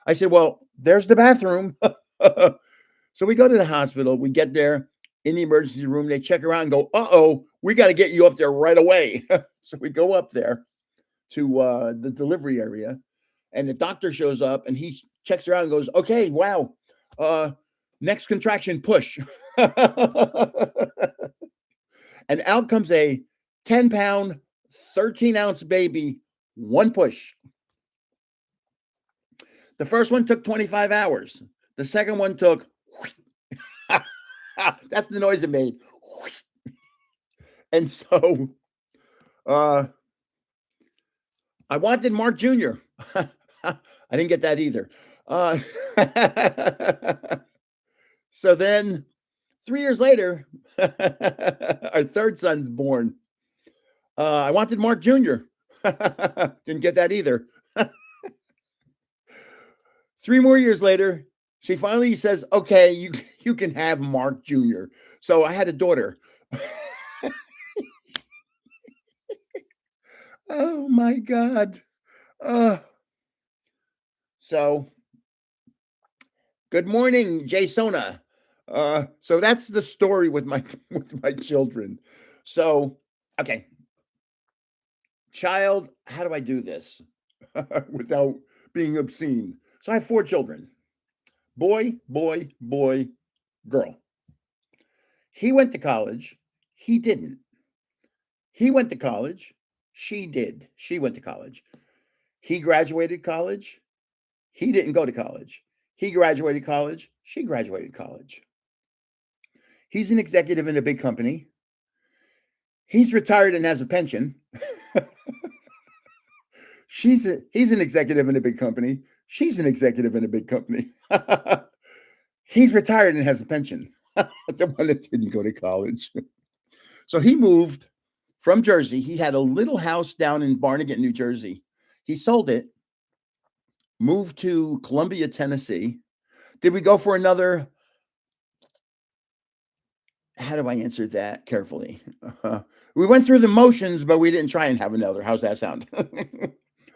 I said, well, there's the bathroom. So we go to the hospital. We get there in the emergency room. They check her out and go, uh-oh, we got to get you up there right away. So we go up there to the delivery area. And the doctor shows up and he checks her out and goes, okay, wow. Next contraction, push. And out comes a 10-pound, 13-ounce baby, one push. The first one took 25 hours. The second one took, that's the noise it made. And so I wanted Mark Jr. I didn't get that either. So then 3 years later, our third son's born. I wanted Mark Jr. Didn't get that either. 3 more years later, she finally says, okay, you can have Mark Jr. So I had a daughter. Oh my God. So good morning, Jasona. So that's the story with my children. So, okay. Child, how do I do this without being obscene? So I have 4 children. Boy, boy, boy, girl. He went to college. He didn't. He went to college. She did. She went to college. He graduated college. He didn't go to college. He graduated college. She graduated college. He's an executive in a big company. He's retired and has a pension. He's an executive in a big company. She's an executive in a big company. He's retired and has a pension. The one that didn't go to college. So he moved from Jersey. He had a little house down in Barnegat, New Jersey. He sold it, moved to Columbia, Tennessee. Did we go for another? How do I answer that carefully? We went through the motions, but we didn't try and have another. How's that sound?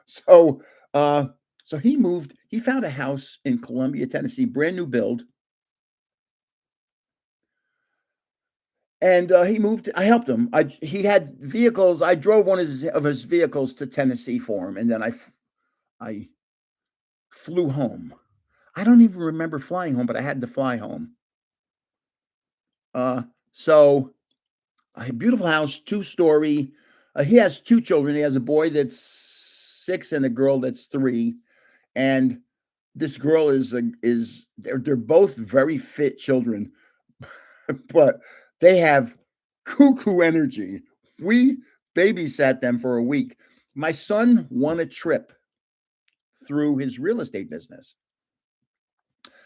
So he moved. He found a house in Columbia, Tennessee, brand new build. And he moved. I helped him. He had vehicles. I drove one of his vehicles to Tennessee for him, and then I flew home. I don't even remember flying home, but I had to fly home. So a beautiful house, 2-story. He has 2 children. He has a boy that's 6 and a girl that's 3. And this girl they're both very fit children, but they have cuckoo energy. We babysat them for a week. My son won a trip through his real estate business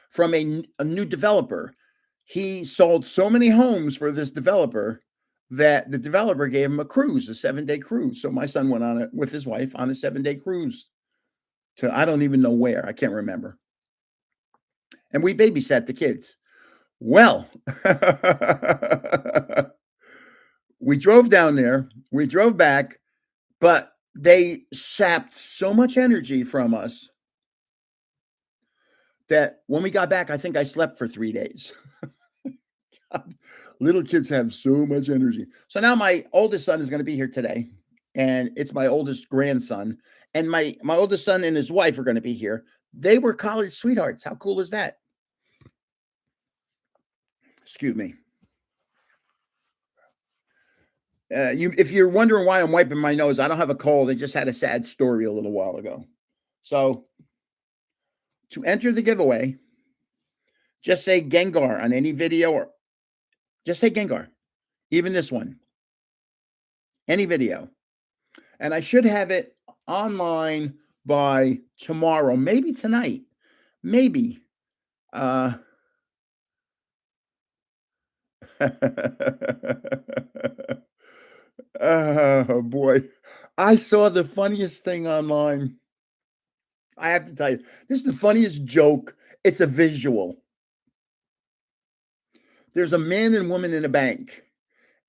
from a new developer. He sold so many homes for this developer that the developer gave him a cruise, a 7-day cruise. So my son went on it with his wife on a 7-day cruise to, I don't even know where. I can't remember. and we babysat the kids. Well, we drove down there, we drove back, but they sapped so much energy from us that when we got back, I think I slept for 3 days. Little kids have so much energy. So now my oldest son is going to be here today, and it's my oldest grandson, and my oldest son and his wife are going to be here. They were college sweethearts. How cool is that? Excuse me. If you're wondering why I'm wiping my nose, I don't have a cold. I just had a sad story a little while ago. So to enter the giveaway, just say Gengar on any video, or just say Gengar, even this one, any video. And I should have it online by tomorrow, maybe tonight, maybe. Oh boy. I saw the funniest thing online. I have to tell you, this is the funniest joke. It's a visual. There's a man and woman in a bank,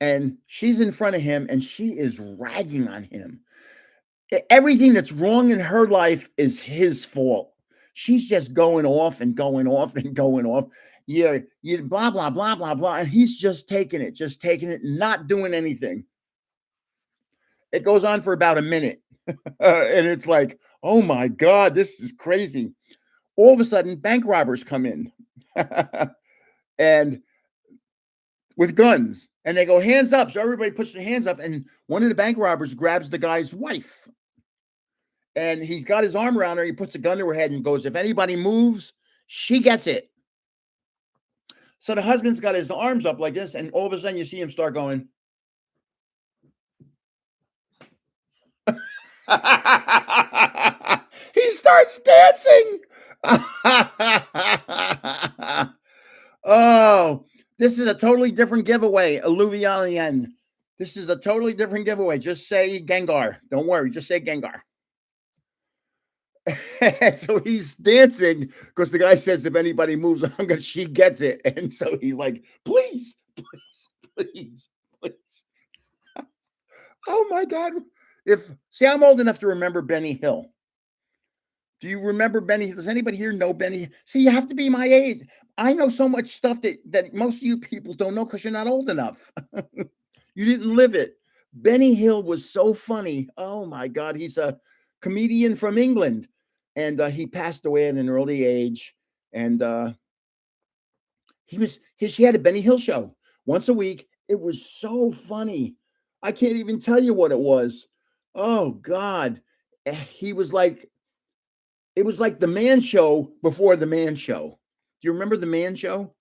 and she's in front of him, and she is ragging on him. Everything that's wrong in her life is his fault. She's just going off and going off and going off. Yeah, you blah, blah, blah, blah, blah. And he's just taking it, not doing anything. It goes on for about a minute. And it's like, oh my God, this is crazy. All of a sudden, bank robbers come in and with guns, and they go hands up. So everybody puts their hands up, and one of the bank robbers grabs the guy's wife. And he's got his arm around her. He puts a gun to her head and goes, if anybody moves, she gets it. So the husband's got his arms up like this, and all of a sudden you see him start going. He starts dancing. Oh, this is a totally different giveaway. Alluvialian. This is a totally different giveaway. Just say Gengar. Don't worry. Just say Gengar. And so he's dancing because the guy says, if anybody moves, she gets it. And so he's like, please, please, please, please. Oh my God. See, I'm old enough to remember Benny Hill. Do you remember Benny? Does anybody here know Benny? See, you have to be my age. I know so much stuff that most of you people don't know because you're not old enough. You didn't live it. Benny Hill was so funny. Oh my God. He's a comedian from England. And he passed away at an early age. And he had a Benny Hill show once a week. It was so funny. I can't even tell you what it was. Oh God. It was like the Man Show before the Man Show. Do you remember the Man Show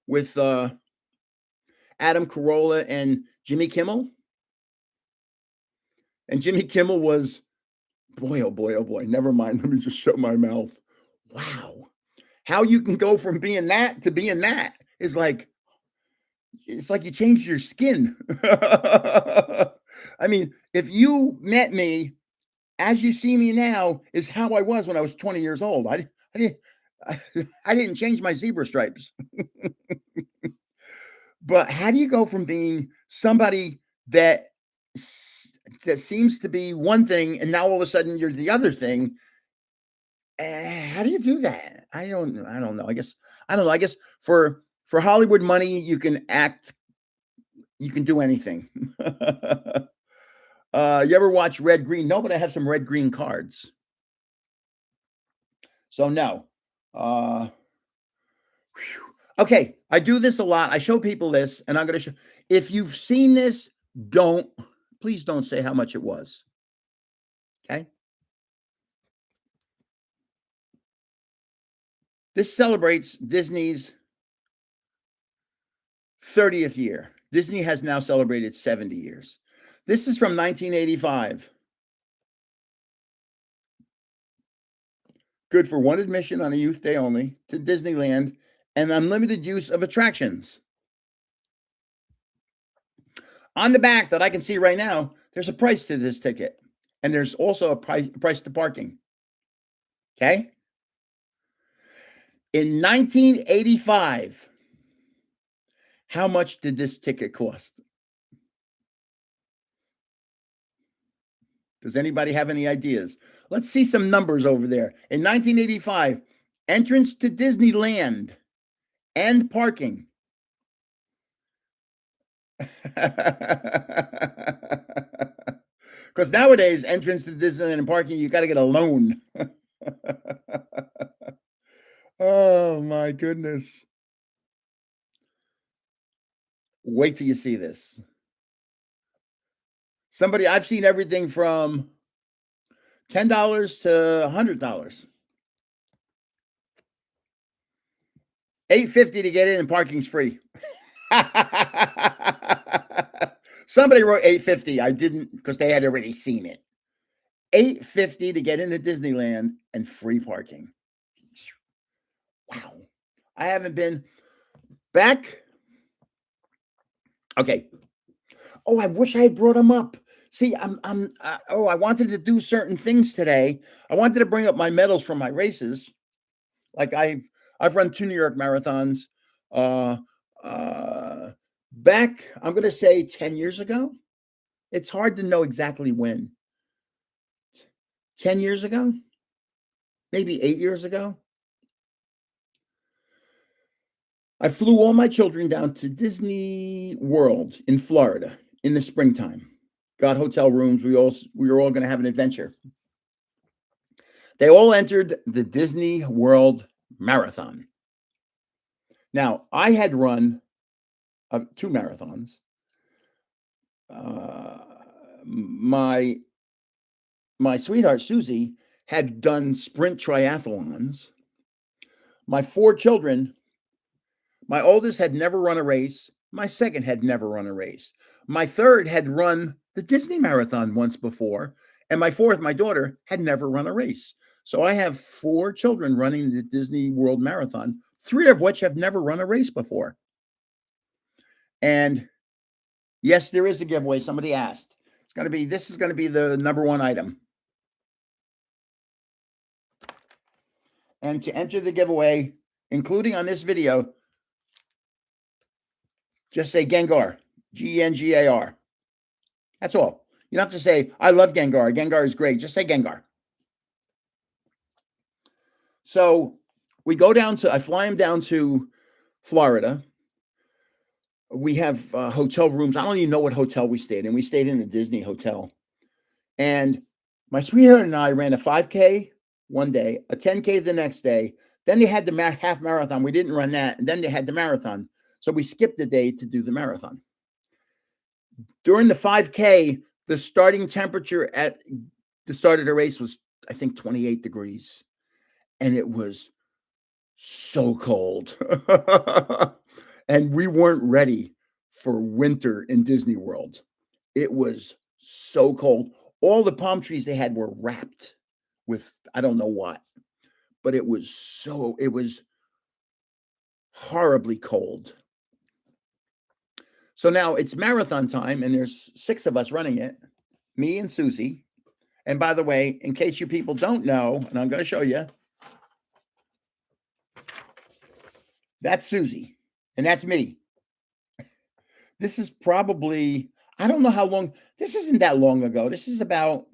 with Adam Carolla and Jimmy Kimmel? And Jimmy Kimmel was, boy, oh boy, oh boy. Never mind. Let me just shut my mouth. Wow. How you can go from being that to being that is like, it's like you changed your skin. I mean, if you met me as you see me now is how I was when I was 20 years old. I didn't change my zebra stripes. But how do you go from being somebody that seems to be one thing and now all of a sudden you're the other thing? How do you do that? I don't know. I don't know. I guess for Hollywood money, you can do anything. You ever watch Red Green? No, but I have some Red Green cards. So no. Okay, I do this a lot. I show people this, and I'm going to show. If you've seen this, please don't say how much it was. Okay. This celebrates Disney's 30th year. Disney has now celebrated 70 years. This is from 1985. Good for one admission on a youth day only to Disneyland and unlimited use of attractions. On the back that I can see right now, there's a price to this ticket. And there's also a price to parking. Okay? In 1985, how much did this ticket cost? Does anybody have any ideas? Let's see some numbers over there. In 1985, entrance to Disneyland and parking. Because nowadays, entrance to Disneyland and parking, you got to get a loan. Oh, my goodness. Wait till you see this. I've seen everything from $10 to $100. $8.50 to get in and parking's free. Somebody wrote $8.50. I didn't because they had already seen it. $8.50 to get into Disneyland and free parking. Wow. I haven't been back. Okay. Oh, I wish I had brought them up. See, I wanted to do certain things today. I wanted to bring up my medals from my races. Like I've run 2 New York marathons. Back, I'm going to say 10 years ago. It's hard to know exactly when. 10 years ago? Maybe 8 years ago? I flew all my children down to Disney World in Florida in the springtime. Got hotel rooms. We were all going to have an adventure. They all entered the Disney World Marathon. Now, I had run 2 marathons. My sweetheart, Susie, had done sprint triathlons. My 4 children, my oldest had never run a race. My second had never run a race. My third had run the Disney Marathon once before. And my fourth, my daughter, had never run a race. So I have 4 children running the Disney World Marathon, 3 of which have never run a race before. And yes, there is a giveaway. Somebody asked. This is going to be the number 1 item. And to enter the giveaway, including on this video, just say Gengar, Gengar. That's all. You don't have to say, I love Gengar. Gengar is great. Just say Gengar. So I fly him down to Florida. We have hotel rooms. I don't even know what hotel we stayed in. We stayed in a Disney hotel. And my sweetheart and I ran a 5K one day, a 10K the next day. Then they had the half marathon. We didn't run that. And then they had the marathon. So we skipped a day to do the marathon. During the 5K, the starting temperature at the start of the race was, I think, 28 degrees. And it was so cold. And we weren't ready for winter in Disney World. It was so cold. All the palm trees they had were wrapped with, I don't know what, but it was horribly cold. So now it's marathon time, and there's 6 of us running it, me and Susie. And by the way, in case you people don't know, and I'm going to show you, that's Susie, and that's me. This is probably, I don't know how long, this isn't that long ago. This is about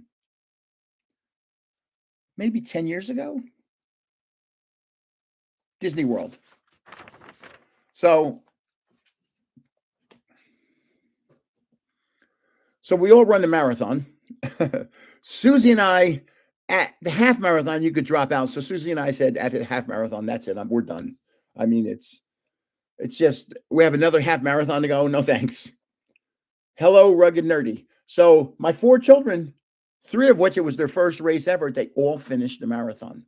maybe 10 years ago. Disney World. So we all run the marathon. Susie and I, at the half marathon, you could drop out. So Susie and I said, at the half marathon, that's it. We're done. I mean, it's just, we have another half marathon to go. No, thanks. Hello, rugged nerdy. So my 4 children, 3 of which it was their first race ever, they all finished the marathon.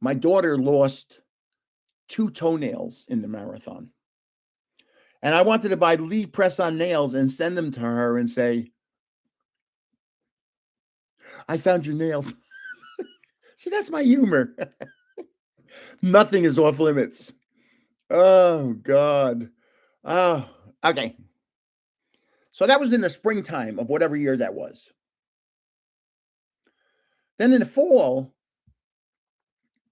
My daughter lost 2 toenails in the marathon. And I wanted to buy Lee press-on nails and send them to her and say, I found your nails. See, that's my humor. Nothing is off limits. Oh, God. Oh, okay. So that was in the springtime of whatever year that was. Then in the fall,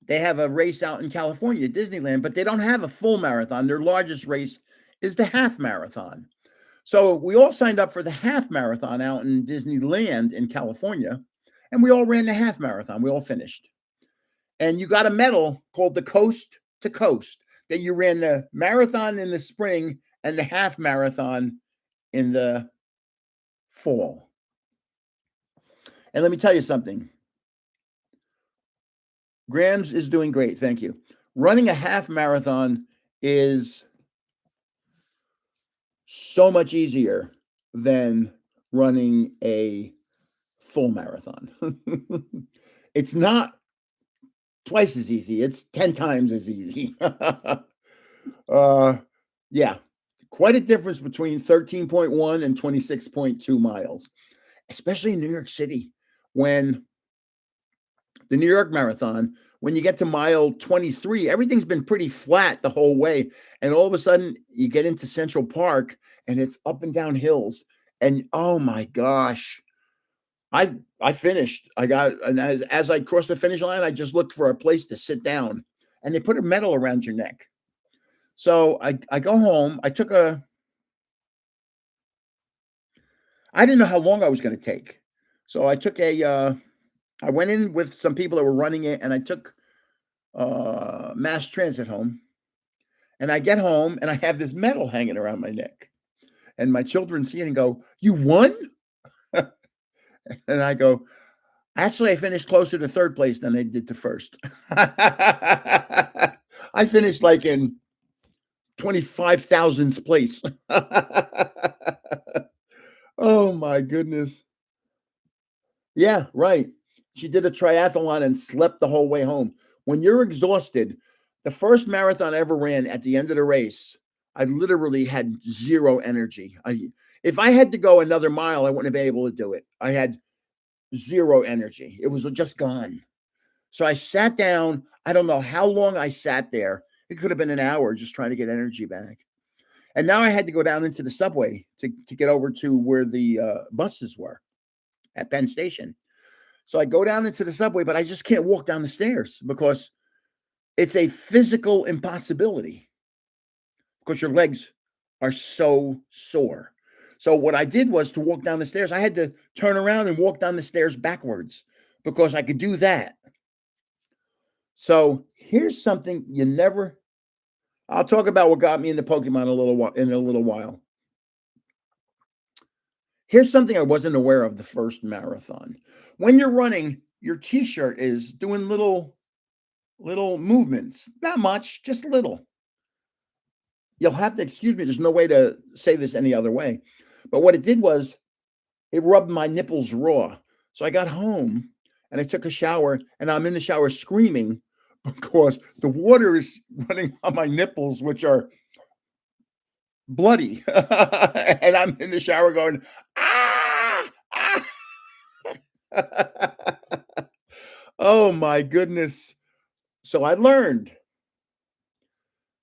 They have a race out in California, Disneyland, but they don't have a full marathon. Their largest race is the half marathon. So we all signed up for the half marathon out in Disneyland in California, and we all ran the half marathon. We all finished. And you got a medal called the Coast to Coast, that you ran the marathon in the spring and the half marathon in the fall. And let me tell you something. Grams is doing great. Thank you. Running a half marathon is so much easier than running a full marathon. It's not twice as easy. It's 10 times as easy. Yeah, quite a difference between 13.1 and 26.2 miles, especially in New York City. When the New York Marathon, when you get to mile 23, everything's been pretty flat the whole way. And all of a sudden you get into Central Park and it's up and down hills. And oh my gosh, I finished. And as I crossed the finish line, I just looked for a place to sit down, and they put a medal around your neck. So I go home. I didn't know how long I was going to take. So I took I went in with some people that were running it, and I took mass transit home. And I get home, and I have this medal hanging around my neck. And my children see it and go, "You won?" And I go, "Actually, I finished closer to third place than I did to first." I finished like in 25,000th place. Oh my goodness. Yeah, right. She did a triathlon and slept the whole way home. When you're exhausted, the first marathon I ever ran, at the end of the race, I literally had zero energy. If I had to go another mile, I wouldn't have been able to do it. I had zero energy. It was just gone. So I sat down. I don't know how long I sat there. It could have been an hour just trying to get energy back. And now I had to go down into the subway to get over to where the buses were at Penn Station. So I go down into the subway, but I just can't walk down the stairs because it's a physical impossibility because your legs are so sore. So what I did was, to walk down the stairs, I had to turn around and walk down the stairs backwards because I could do that. So here's something I'll talk about what got me into Pokemon in a little while. Here's something I wasn't aware of the first marathon. When you're running, your t-shirt is doing little movements. Not much, just little. You'll have to excuse me. There's no way to say this any other way. But what it did was it rubbed my nipples raw. So I got home and I took a shower, and I'm in the shower screaming because the water is running on my nipples, which are bloody. And I'm in the shower going, ah, ah. Oh my goodness. So I learned.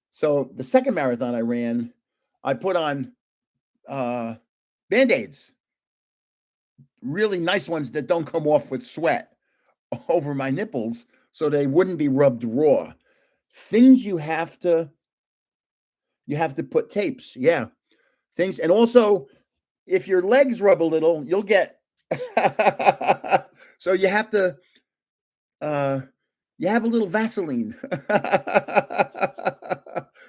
So the second marathon I ran, I put on Band-Aids, really nice ones that don't come off with sweat, over my nipples so they wouldn't be rubbed raw. Things you have to put tapes. Yeah. Things. And also, if your legs rub a little, you'll get so you have to you have a little Vaseline.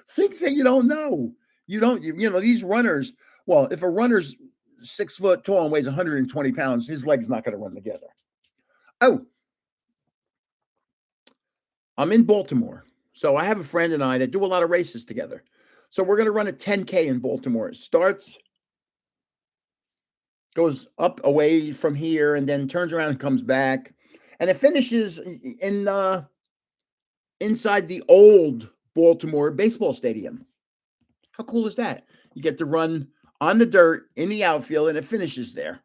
Things that you don't know. You know, these runners, well, if a runner's 6 foot tall and weighs 120 pounds, his leg's not going to run together. Oh, I'm in Baltimore. So I have a friend and I that do a lot of races together. So we're going to run a 10K in Baltimore. It goes up away from here and then turns around and comes back. And it finishes inside the old Baltimore baseball stadium. How cool is that? You get to run on the dirt in the outfield, and it finishes there.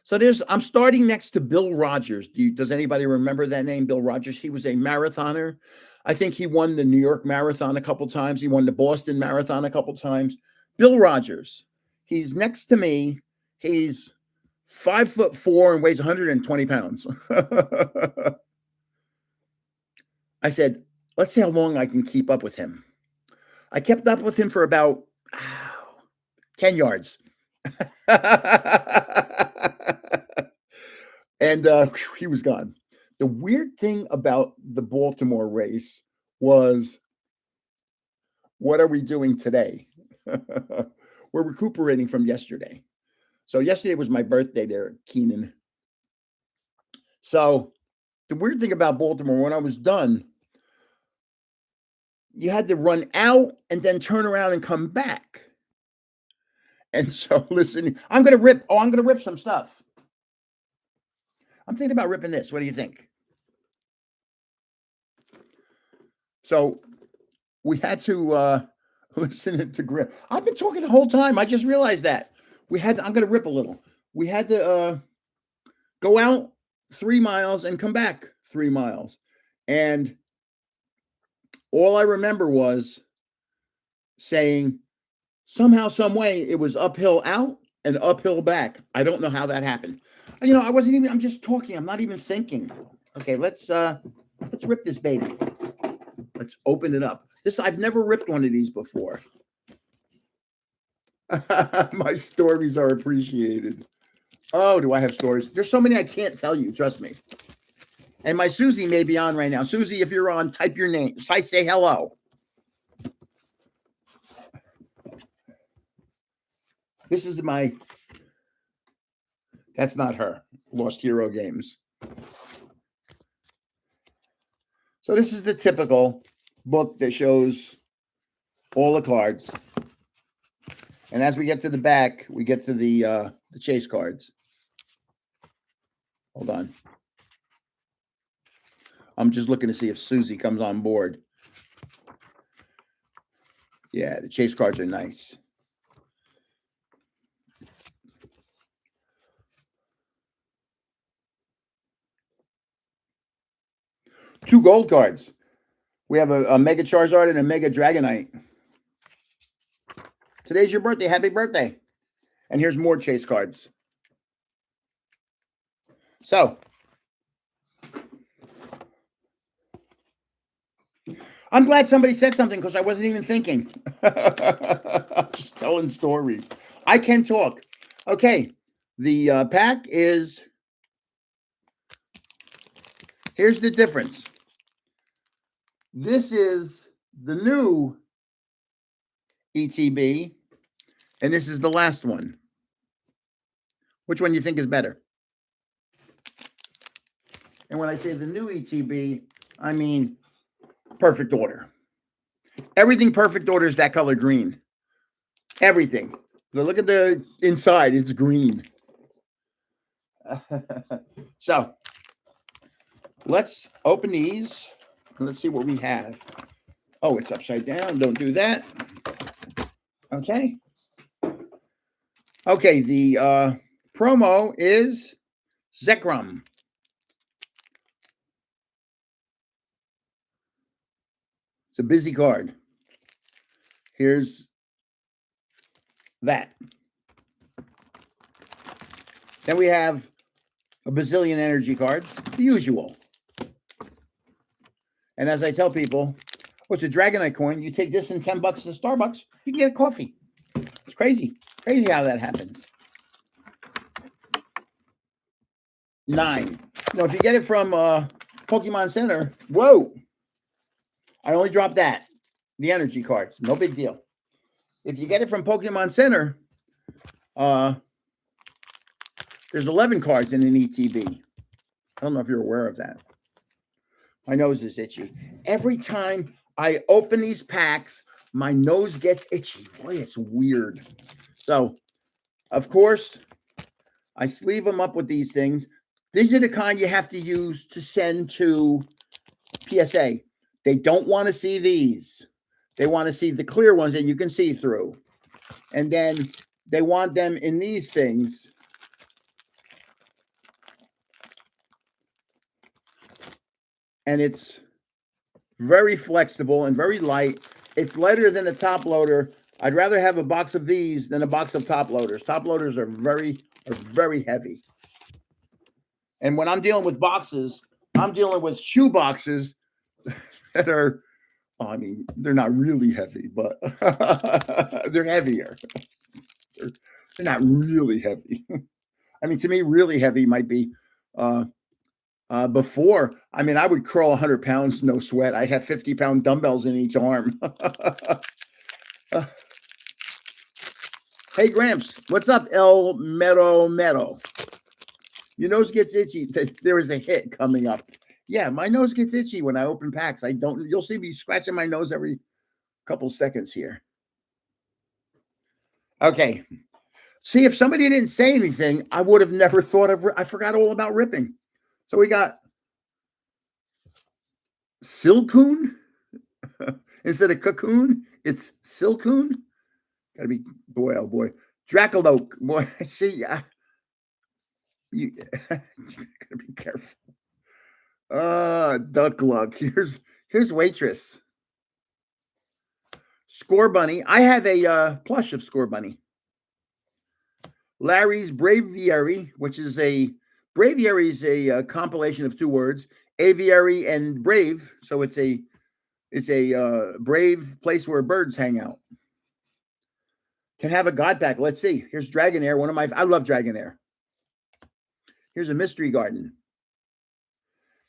So I'm starting next to Bill Rogers. Does anybody remember that name, Bill Rogers? He was a marathoner. I think he won the New York Marathon a couple times. He won the Boston Marathon a couple times. Bill Rogers. He's next to me. He's 5'4" and weighs 120 pounds. I said, let's see how long I can keep up with him. I kept up with him for about 10 yards. And he was gone. The weird thing about the Baltimore race was, what are we doing today? We're recuperating from yesterday. So yesterday was my birthday there, Keenan. So the weird thing about Baltimore, when I was done, you had to run out and then turn around and come back. And so listen, I'm going to rip some stuff. I'm thinking about ripping this. What do you think? So we had to listen to Grip. I've been talking the whole time. I just realized that. I'm going to rip a little. We had to go out 3 miles and come back 3 miles. And all I remember was saying, somehow, some way, it was uphill out and uphill back. I don't know how that happened. I'm just talking. I'm not even thinking. Okay, let's rip this baby. Let's open it up. I've never ripped one of these before. My stories are appreciated. Oh, do I have stories? There's so many I can't tell you. Trust me. And my Susie may be on right now. Susie, if you're on, type your name. Say hello. This is that's not her. Lost Hero Games. So this is the typical book that shows all the cards. And as we get to the back, we get to the chase cards. Hold on. I'm just looking to see if Susie comes on board. Yeah, the chase cards are nice. Two gold cards. We have a Mega Charizard and a Mega Dragonite. Today's your birthday. Happy birthday. And here's more chase cards. So, I'm glad somebody said something because I wasn't even thinking. I'm just telling stories. I can talk. Okay. The pack is, here's the difference. This is the new ETB, and this is the last one. Which one do you think is better? And when I say the new ETB, I mean perfect order. Everything perfect order is that color green. Everything. Look at the inside. It's green. So let's open these. Let's see what we have. Oh, it's upside down. Don't do that. Okay. Okay, the promo is Zekrom. It's a busy card. Here's that. Then we have a bazillion energy cards, the usual. And as I tell people, it's a Dragonite coin. You take this and $10 to Starbucks, you can get a coffee. It's crazy. Crazy how that happens. 9. If you get it from Pokemon Center, whoa. I only dropped that. The energy cards. No big deal. If you get it from Pokemon Center, there's 11 cards in an ETB. I don't know if you're aware of that. My nose is itchy. Every time I open these packs, my nose gets itchy. Boy, it's weird. So, of course, I sleeve them up with these things. These are the kind you have to use to send to PSA. They don't want to see these. They want to see the clear ones that you can see through. And then they want them in these things. And it's very flexible and very light. It's lighter than the top loader. I'd rather have a box of these than a box of top loaders. Top loaders are very heavy. And when I'm dealing with boxes, I'm dealing with shoe boxes that are, I mean, they're not really heavy, but they're heavier. They're, they're not really heavy. I mean, to me, really heavy might be uh, before. I mean, I would curl 100 pounds, no sweat. I have 50-pound dumbbells in each arm. Uh, hey, Gramps, what's up, El Mero Mero? Your nose gets itchy. There is a hit coming up. Yeah, my nose gets itchy when I open packs. You'll see me scratching my nose every couple seconds here. Okay. See, if somebody didn't say anything, I would have never thought of, I forgot all about ripping. So we got Silcoon instead of cocoon. It's Silcoon. Gotta be, boy, oh boy. Dracoloak. Boy, see, you gotta be careful. Duck luck. Here's Waitress. Score Bunny. I have a plush of Score Bunny. Larry's Braviary, which is Braviary is a compilation of two words, aviary and brave. So it's a brave place where birds hang out. Can have a God pack. Let's see. Here's Dragonair. I love Dragonair. Here's a Mystery Garden.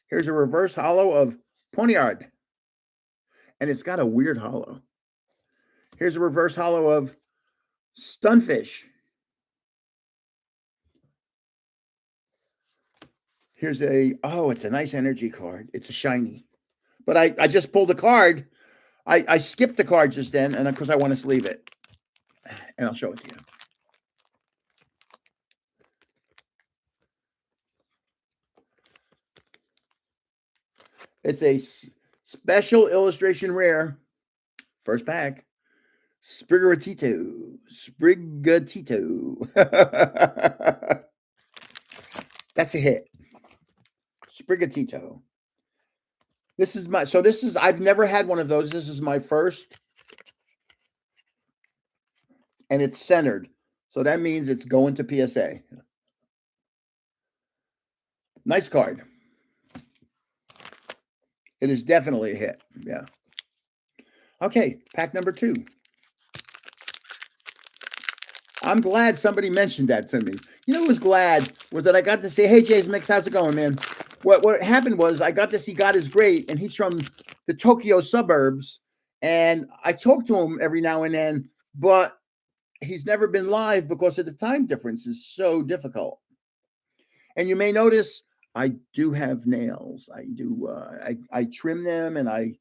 Here's a reverse hollow of Poniard. And it's got a weird hollow. Here's a reverse hollow of Stunfish. Here's it's a nice energy card. It's a shiny. But I just pulled a card. I skipped the card just then, and because I want to sleeve it. And I'll show it to you. It's a special illustration rare. First pack. Sprigatito. That's a hit. Sprigatito. I've never had one of those. This is my first. And it's centered. So that means it's going to PSA. Nice card. It is definitely a hit. Yeah. Okay, pack number 2. I'm glad somebody mentioned that to me. You know what was glad was that I got to say, hey, Jay's Mix, how's it going, man? What happened was I got to see God is Great, and he's from the Tokyo suburbs. And I talk to him every now and then, but he's never been live because of the time difference is so difficult. And you may notice I do have nails. I do. I trim them, and I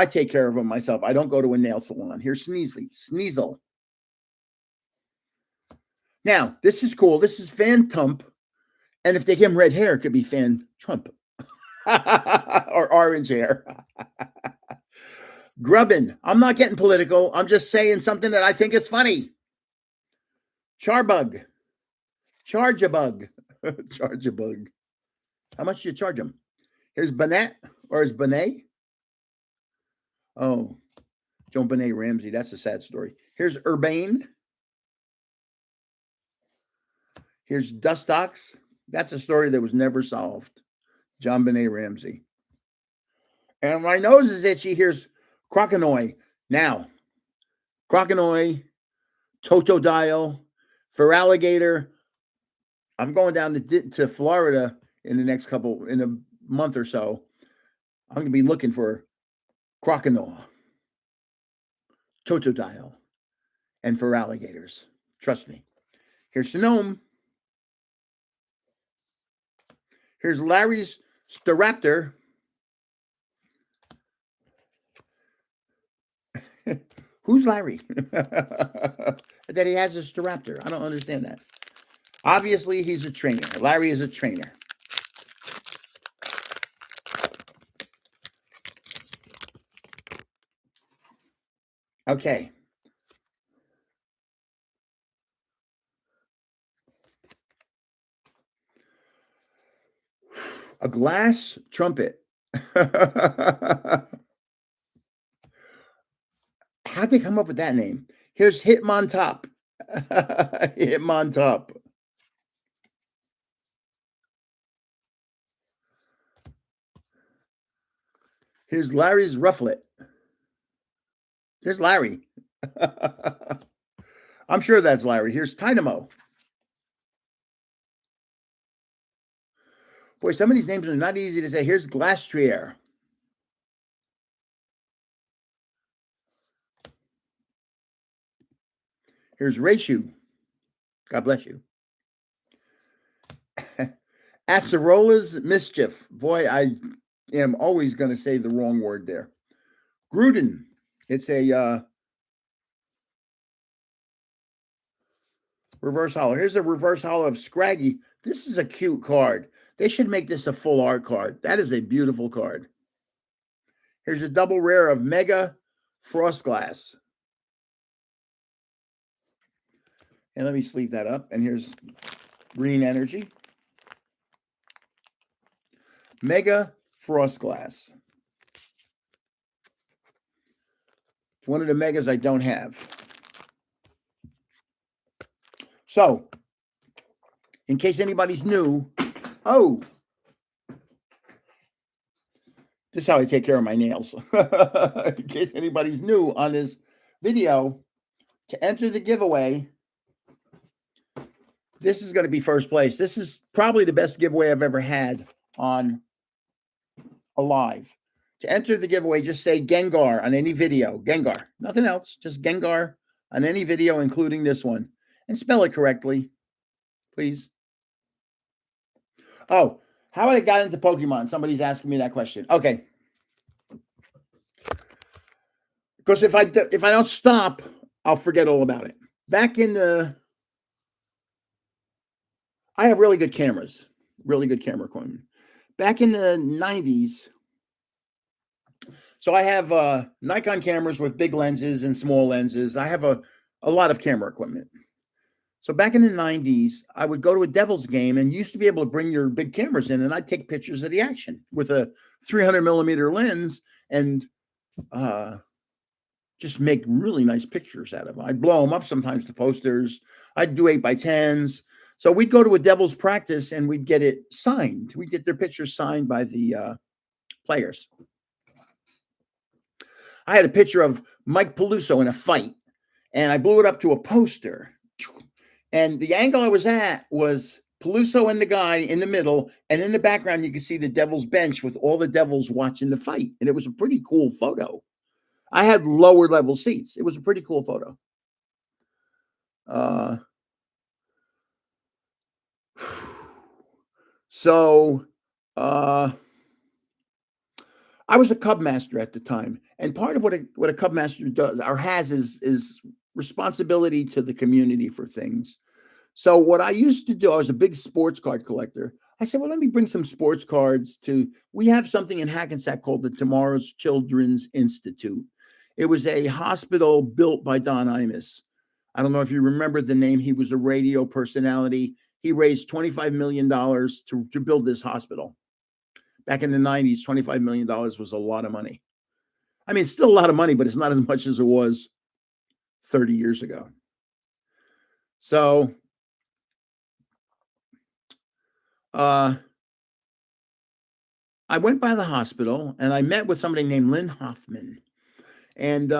take care of them myself. I don't go to a nail salon. Here's Sneasel. Now, this is cool. This is Fan Tump. And if they give him red hair, it could be Fan Trump. Or orange hair. Grubbin. I'm not getting political. I'm just saying something that I think is funny. Charbug. Charge-a-bug. Charge-a-bug. How much do you charge him? Here's Bonnet, or is Bonnet? Oh, Joan Benet Ramsey. That's a sad story. Here's Urbane. Here's Dustox. That's a story that was never solved. John Benet Ramsey. And my nose is itchy. Here's Croconoy. Now, Croconoy, Totodile, Feraligator. I'm going down to Florida in a month or so. I'm going to be looking for Croconaw, Totodile, and Feraligators. Trust me. Here's Sonome. Here's Larry's Staraptor. Who's Larry? That he has a Staraptor. I don't understand that. Obviously, he's a trainer. Larry is a trainer. Okay. A glass trumpet. How'd they come up with that name? Here's Hitmontop. Hitmontop. Here's Larry's Rufflet. Here's Larry. I'm sure that's Larry. Here's Dynamo. Boy, some of these names are not easy to say. Here's Glastrier. Here's Raishu. God bless you. Acerola's Mischief. Boy, I am always going to say the wrong word there. Gruden. It's a reverse hollow. Here's a reverse hollow of Scraggy. This is a cute card. They should make this a full art card. That is a beautiful card. Here's a double rare of Mega Frostglass. And let me sleeve that up. And here's Green Energy. Mega Frostglass. It's one of the megas I don't have. So, in case anybody's new, this is how I take care of my nails. In case anybody's new on this video, to enter the giveaway, this is going to be first place. This is probably the best giveaway I've ever had on a live. To enter the giveaway, just say Gengar on any video. Gengar. Nothing else. Just Gengar on any video, including this one. And spell it correctly, please. Oh, how I got into Pokemon? Somebody's asking me that question. Okay. Because if I don't stop, I'll forget all about it. Back in the... I have really good cameras. Really good camera equipment. Back in the 90s, so I have Nikon cameras with big lenses and small lenses. I have a lot of camera equipment. So back in the 90s, I would go to a Devils game and used to be able to bring your big cameras in, and I'd take pictures of the action with a 300 millimeter lens and just make really nice pictures out of them. I'd blow them up sometimes to posters. I'd do 8x10s. So we'd go to a Devils practice and we'd get it signed. We'd get their pictures signed by the players. I had a picture of Mike Peluso in a fight, and I blew it up to a poster. And the angle I was at was Peluso and the guy in the middle, and in the background you can see the Devils bench with all the Devils watching the fight. And it was a pretty cool photo. I had lower level seats. It was a pretty cool photo. So I was a Cub master at the time, and part of what a Cub master does or has is responsibility to the community for things. So what I used to do, I was a big sports card collector. I said, well, let me bring some sports cards we have something in Hackensack called the Tomorrow's Children's Institute. It was a hospital built by Don Imus. I don't know if you remember the name. He was a radio personality. He raised $25 million to build this hospital. Back in the 90s, $25 million was a lot of money. I mean, it's still a lot of money, but it's not as much as it was 30 years ago. So I went by the hospital and I met with somebody named Lynn Hoffman. And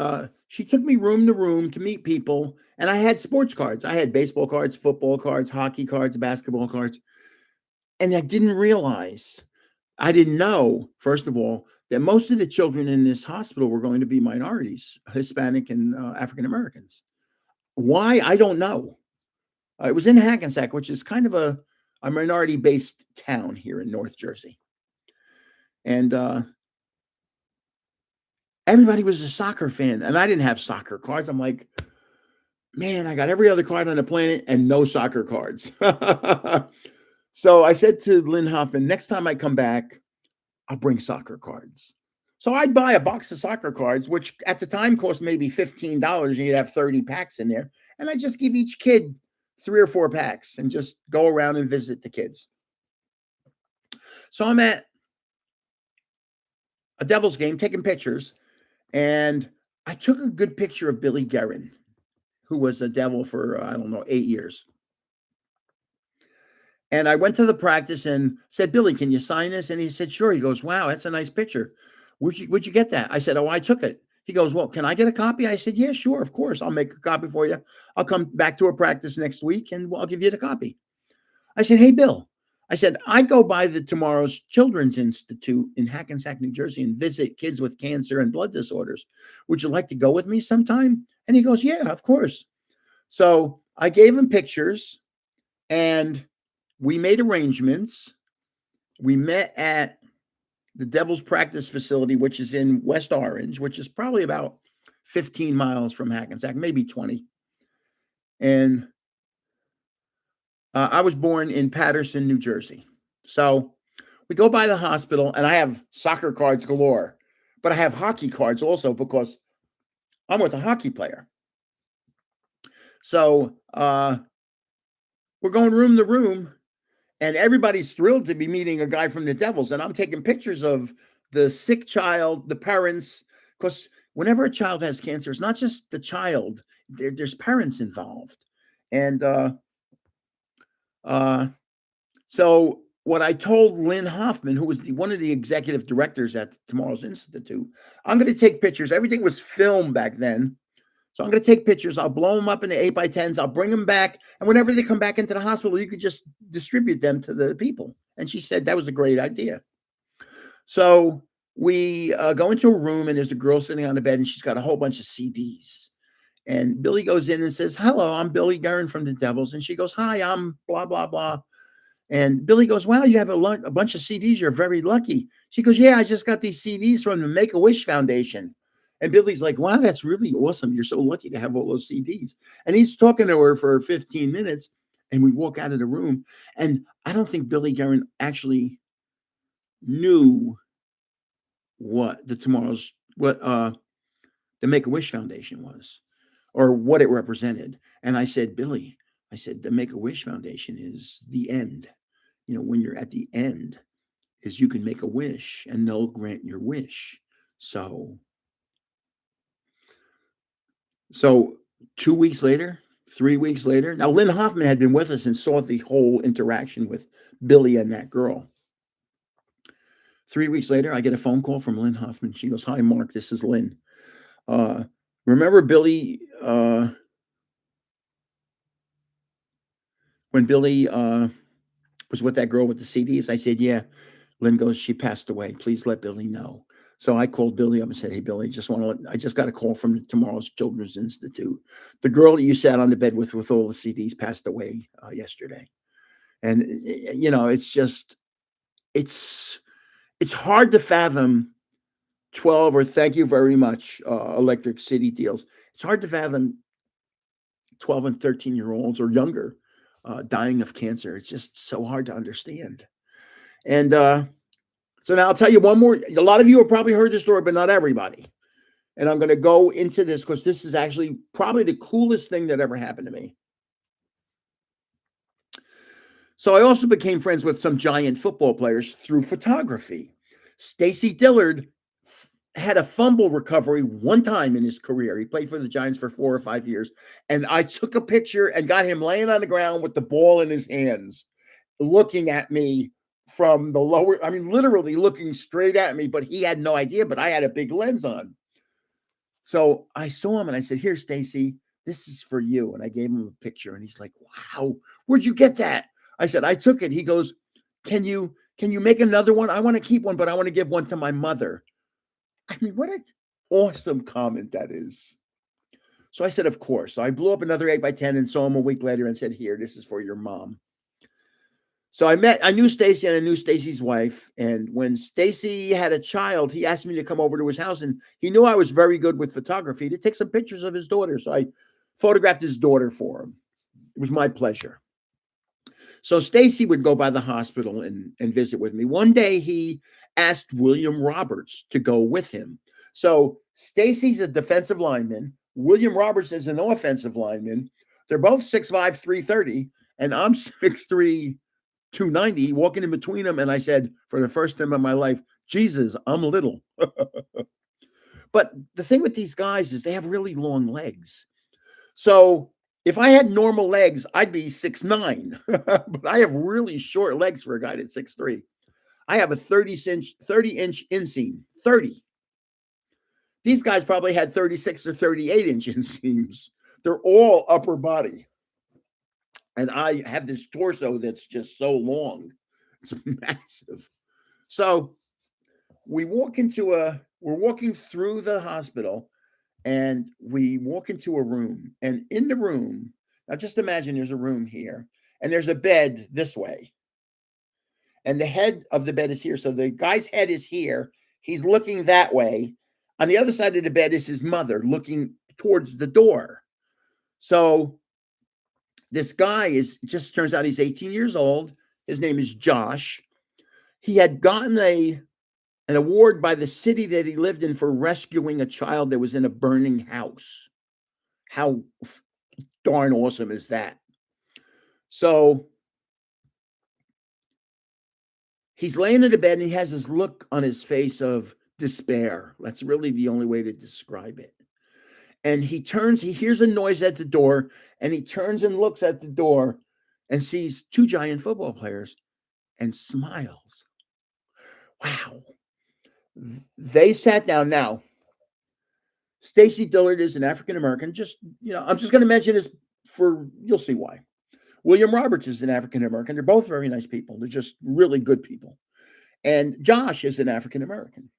she took me room to room to meet people. And I had sports cards. I had baseball cards, football cards, hockey cards, basketball cards. And I didn't know, first of all, that most of the children in this hospital were going to be minorities, Hispanic and African Americans. Why? I don't know. It was in Hackensack, which is kind of a minority-based town here in North Jersey. And everybody was a soccer fan, and I didn't have soccer cards. I'm like, man, I got every other card on the planet and no soccer cards. So I said to Lynn Hoffman, next time I come back, I'll bring soccer cards. So I'd buy a box of soccer cards, which at the time cost maybe $15, and you'd have 30 packs in there. And I'd just give each kid 3 or 4 packs and just go around and visit the kids. So I'm at a Devils game taking pictures, and I took a good picture of Billy Guerin, who was a Devil for, 8 years. And I went to the practice and said, Billy, can you sign this? And he said, sure. He goes, wow, that's a nice picture. Where'd you get that? I said, oh, I took it. He goes, well, can I get a copy? I said, yeah, sure, of course. I'll make a copy for you. I'll come back to a practice next week and I'll give you the copy. I said, hey, Bill. I said, I go by the Tomorrow's Children's Institute in Hackensack, New Jersey, and visit kids with cancer and blood disorders. Would you like to go with me sometime? And he goes, yeah, of course. So I gave him pictures and we made arrangements. We met at the Devil's Practice facility, which is in West Orange, which is probably about 15 miles from Hackensack, maybe 20. And I was born in Paterson, New Jersey. So we go by the hospital, and I have soccer cards galore, but I have hockey cards also because I'm with a hockey player. So we're going room to room, and everybody's thrilled to be meeting a guy from the Devils. And I'm taking pictures of the sick child, the parents, because whenever a child has cancer, it's not just the child, there's parents involved. And so what I told Lynn Hoffman, who was one of the executive directors at Tomorrow's Institute, I'm going to take pictures. Everything was filmed back then. So I'm going to take pictures. I'll blow them up into 8x10s. I'll bring them back. And whenever they come back into the hospital, you could just distribute them to the people. And she said that was a great idea. So we go into a room, and there's a girl sitting on the bed, and she's got a whole bunch of CDs. And Billy goes in and says, hello, I'm Billy Guerin from the Devils. And she goes, hi, I'm blah, blah, blah. And Billy goes, wow, you have a bunch of CDs. You're very lucky. She goes, yeah, I just got these CDs from the Make-A-Wish Foundation. And Billy's like, wow, that's really awesome. You're so lucky to have all those CDs. And he's talking to her for 15 minutes. And we walk out of the room. And I don't think Billy Guerin actually knew what the Make-A-Wish Foundation was or what it represented. And I said, Billy, I said, the Make-A-Wish Foundation is the end. You know, when you're at the end, is you can make a wish and they'll grant your wish. So 2 weeks later, 3 weeks later, now Lynn Hoffman had been with us and saw the whole interaction with Billy and that girl. 3 weeks later, I get a phone call from Lynn Hoffman. She goes, hi, Mark, this is Lynn. Remember Billy, when Billy was with that girl with the CDs? I said, yeah. Lynn goes, she passed away. Please let Billy know. So I called Billy up and said, hey, Billy, I just got a call from Tomorrow's Children's Institute. The girl that you sat on the bed with all the CDs passed away yesterday. And, you know, it's hard to fathom 12 or thank you very much, Electric City deals. It's hard to fathom 12 and 13-year-olds or younger dying of cancer. It's just so hard to understand. And so now I'll tell you one more. A lot of you have probably heard this story, but not everybody. And I'm going to go into this because this is actually probably the coolest thing that ever happened to me. So I also became friends with some giant football players through photography. Stacy Dillard had a fumble recovery one time in his career. He played for the Giants for 4 or 5 years. And I took a picture and got him laying on the ground with the ball in his hands, looking at me from the lower, I mean, literally looking straight at me, but he had no idea, but I had a big lens on. So I saw him and I said, here, Stacy, this is for you. And I gave him a picture and he's like, wow, where'd you get that? I said, I took it. He goes, can you make another one? I want to keep one, but I want to give one to my mother. I mean, what an awesome comment that is. So I said, of course. So I blew up another 8x10 and saw him a week later and said, here, this is for your mom. So I knew Stacy and I knew Stacy's wife. And when Stacy had a child, he asked me to come over to his house. And he knew I was very good with photography to take some pictures of his daughter. So I photographed his daughter for him. It was my pleasure. So Stacy would go by the hospital and visit with me. One day he asked William Roberts to go with him. So Stacy's a defensive lineman. William Roberts is an offensive lineman. They're both 6'5", 330. And I'm 6'3", 290, walking in between them. And I said, for the first time in my life, Jesus, I'm little. But the thing with these guys is they have really long legs. So if I had normal legs, I'd be 6'9", but I have really short legs for a guy that's 6'3". I have a 30-inch inseam, 30. These guys probably had 36 or 38-inch inseams. They're all upper body. And I have this torso that's just so long. It's massive. So we're walking through the hospital, and we walk into a room. And in the room, now just imagine there's a room here, and there's a bed this way. And the head of the bed is here. So the guy's head is here. He's looking that way. On the other side of the bed is his mother looking towards the door. So this guy just turns out he's 18 years old. His name is Josh. He had gotten an award by the city that he lived in for rescuing a child that was in a burning house. How darn awesome is that? So he's laying in the bed, and he has this look on his face of despair. That's really the only way to describe it. And he hears a noise at the door, and he turns and looks at the door and sees two giant football players and smiles. Wow. They sat down. Now, Stacy Dillard is an African-American. I'm just going to mention this you'll see why. William Roberts is an African-American. They're both very nice people. They're just really good people. And Josh is an African-American.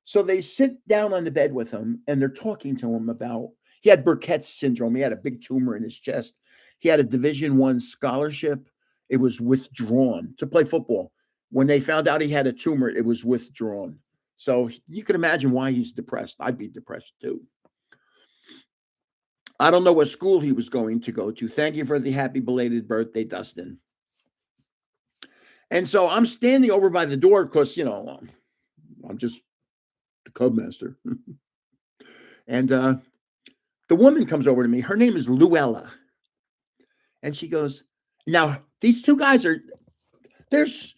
So they sit down on the bed with him, and they're talking to him about, he had Burkitt's syndrome. He had a big tumor in his chest. He had a Division I scholarship. It was withdrawn to play football. When they found out he had a tumor, it was withdrawn. So you can imagine why he's depressed. I'd be depressed too. I don't know what school he was going to go to. Thank you for the happy belated birthday, Dustin. And so I'm standing over by the door because, I'm just the Cub Master. And the woman comes over to me. Her name is Luella. And she goes, now, these two guys there's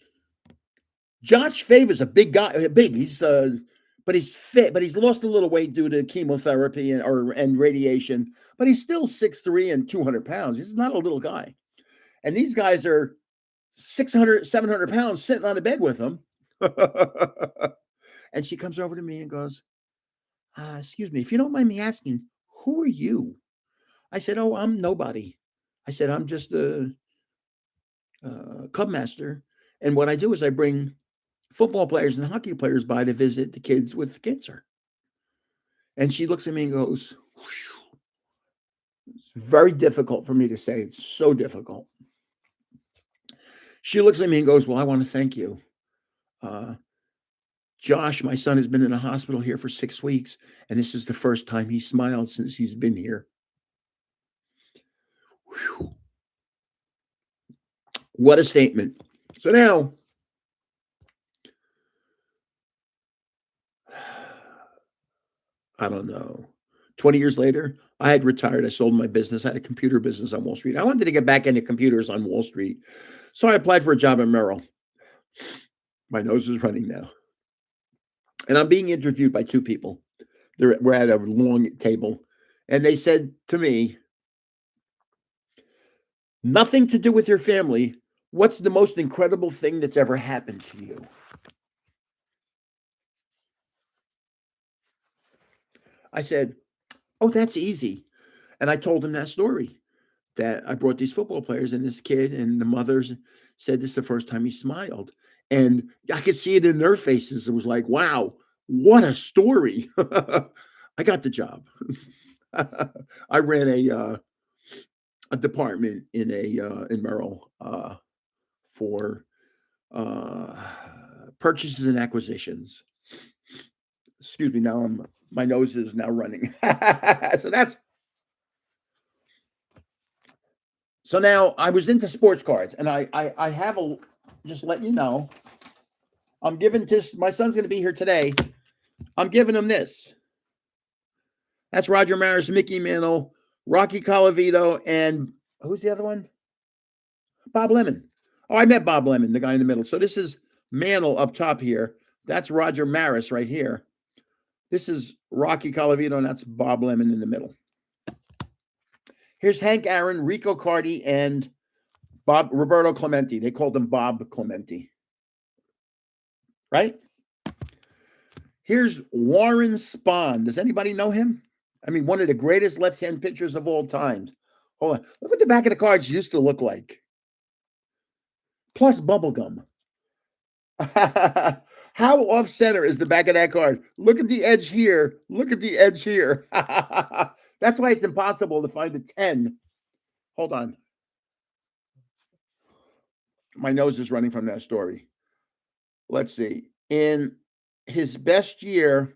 Josh Favor's a big guy, but he's fit, but he's lost a little weight due to chemotherapy and radiation, but he's still 6'3" and 200 pounds. He's not a little guy. And these guys are 600, 700 pounds sitting on a bed with him. And she comes over to me and goes, excuse me, if you don't mind me asking, who are you? I said, oh, I'm nobody. I said, I'm just a Cub Master. And what I do is I bring football players and hockey players by to visit the kids with cancer. And she looks at me and goes, whew. It's very difficult for me to say. It's so difficult. She looks at me and goes, well, I want to thank you. Josh, my son, has been in the hospital here for 6 weeks, and this is the first time he smiled since he's been here. Whew. What a statement. So now, I don't know, 20 years later, I had retired. I sold my business. I had a computer business on Wall Street. I wanted to get back into computers on Wall Street. So I applied for a job at Merrill. My nose is running now. And I'm being interviewed by two people. We're at a long table. And they said to me, nothing to do with your family. What's the most incredible thing that's ever happened to you? I said, oh, that's easy. And I told him that story, that I brought these football players and this kid, and the mothers said this is the first time he smiled. And I could see it in their faces. It was like, wow, what a story. I got the job. I ran a department in Merrill for purchases and acquisitions. Excuse me, now my nose is now running. So now I was into sports cards, and I have just letting you know, I'm giving this, my son's going to be here today. I'm giving him this. That's Roger Maris, Mickey Mantle, Rocky Colavito, and who's the other one? Bob Lemon. Oh, I met Bob Lemon, the guy in the middle. So this is Mantle up top here. That's Roger Maris right here. This is Rocky Colavito, and that's Bob Lemon in the middle. Here's Hank Aaron, Rico Cardi, and Roberto Clemente. They called him Bob Clemente. Right? Here's Warren Spahn. Does anybody know him? I mean, one of the greatest left-hand pitchers of all time. Hold on. Look what the back of the cards used to look like. Plus bubblegum. How off center is the back of that card? Look at the edge here. Look at the edge here. That's why it's impossible to find a 10. Hold on. My nose is running from that story. Let's see. In his best year,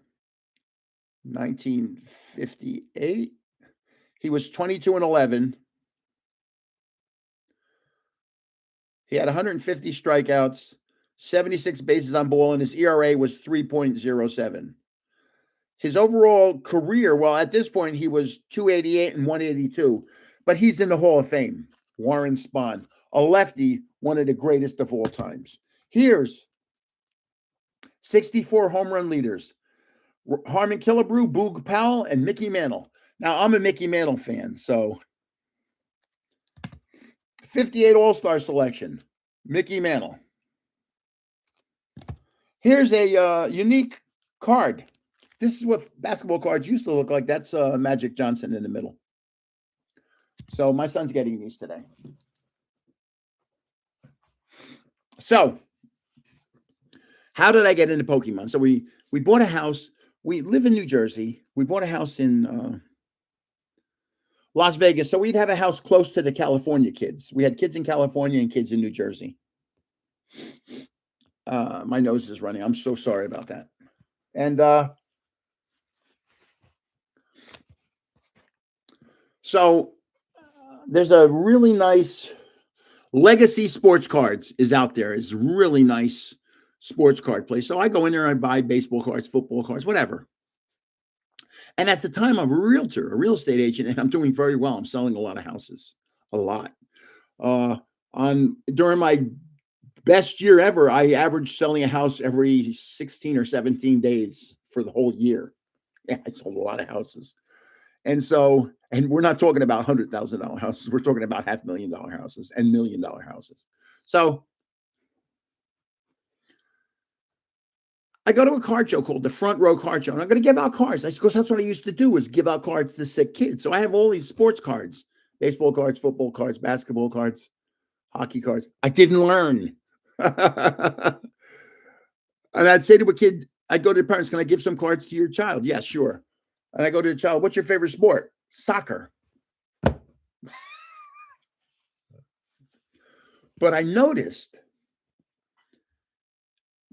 1958, he was 22-11. He had 150 strikeouts, 76 bases on ball, and his ERA was 3.07. His overall career, well, at this point, he was 288 and 182, but he's in the Hall of Fame. Warren Spahn, a lefty, one of the greatest of all times. Here's 64 home run leaders. Harmon Killebrew, Boog Powell, and Mickey Mantle. Now, I'm a Mickey Mantle fan, so 58 All-Star selection, Mickey Mantle. Here's a unique card. This is what basketball cards used to look like. That's Magic Johnson in the middle. So my son's getting these today. So how did I get into Pokemon? So we bought a house. We live in New Jersey. We bought a house in Las Vegas. So we'd have a house close to the California kids. We had kids in California and kids in New Jersey. My nose is running. I'm so sorry about that. And so there's a really nice Legacy Sports Cards is out there. It's really nice sports card place. So I go in there and I buy baseball cards, football cards, whatever. And at the time, I'm a realtor, a real estate agent, and I'm doing very well. I'm selling a lot of houses, a lot. During my best year ever, I averaged selling a house every 16 or 17 days for the whole year. Yeah, I sold a lot of houses. And so, and we're not talking about $100,000 houses. We're talking about $500,000 houses and $1 million houses. So I go to a card show called the Front Row Card Show, and I'm going to give out cards. I suppose that's what I used to do, is give out cards to sick kids. So I have all these sports cards, baseball cards, football cards, basketball cards, hockey cards. I didn't learn. And I'd say to a kid, I'd go to the parents, can I give some cards to your child? Yes, sure. And I go to the child, what's your favorite sport? Soccer. But I noticed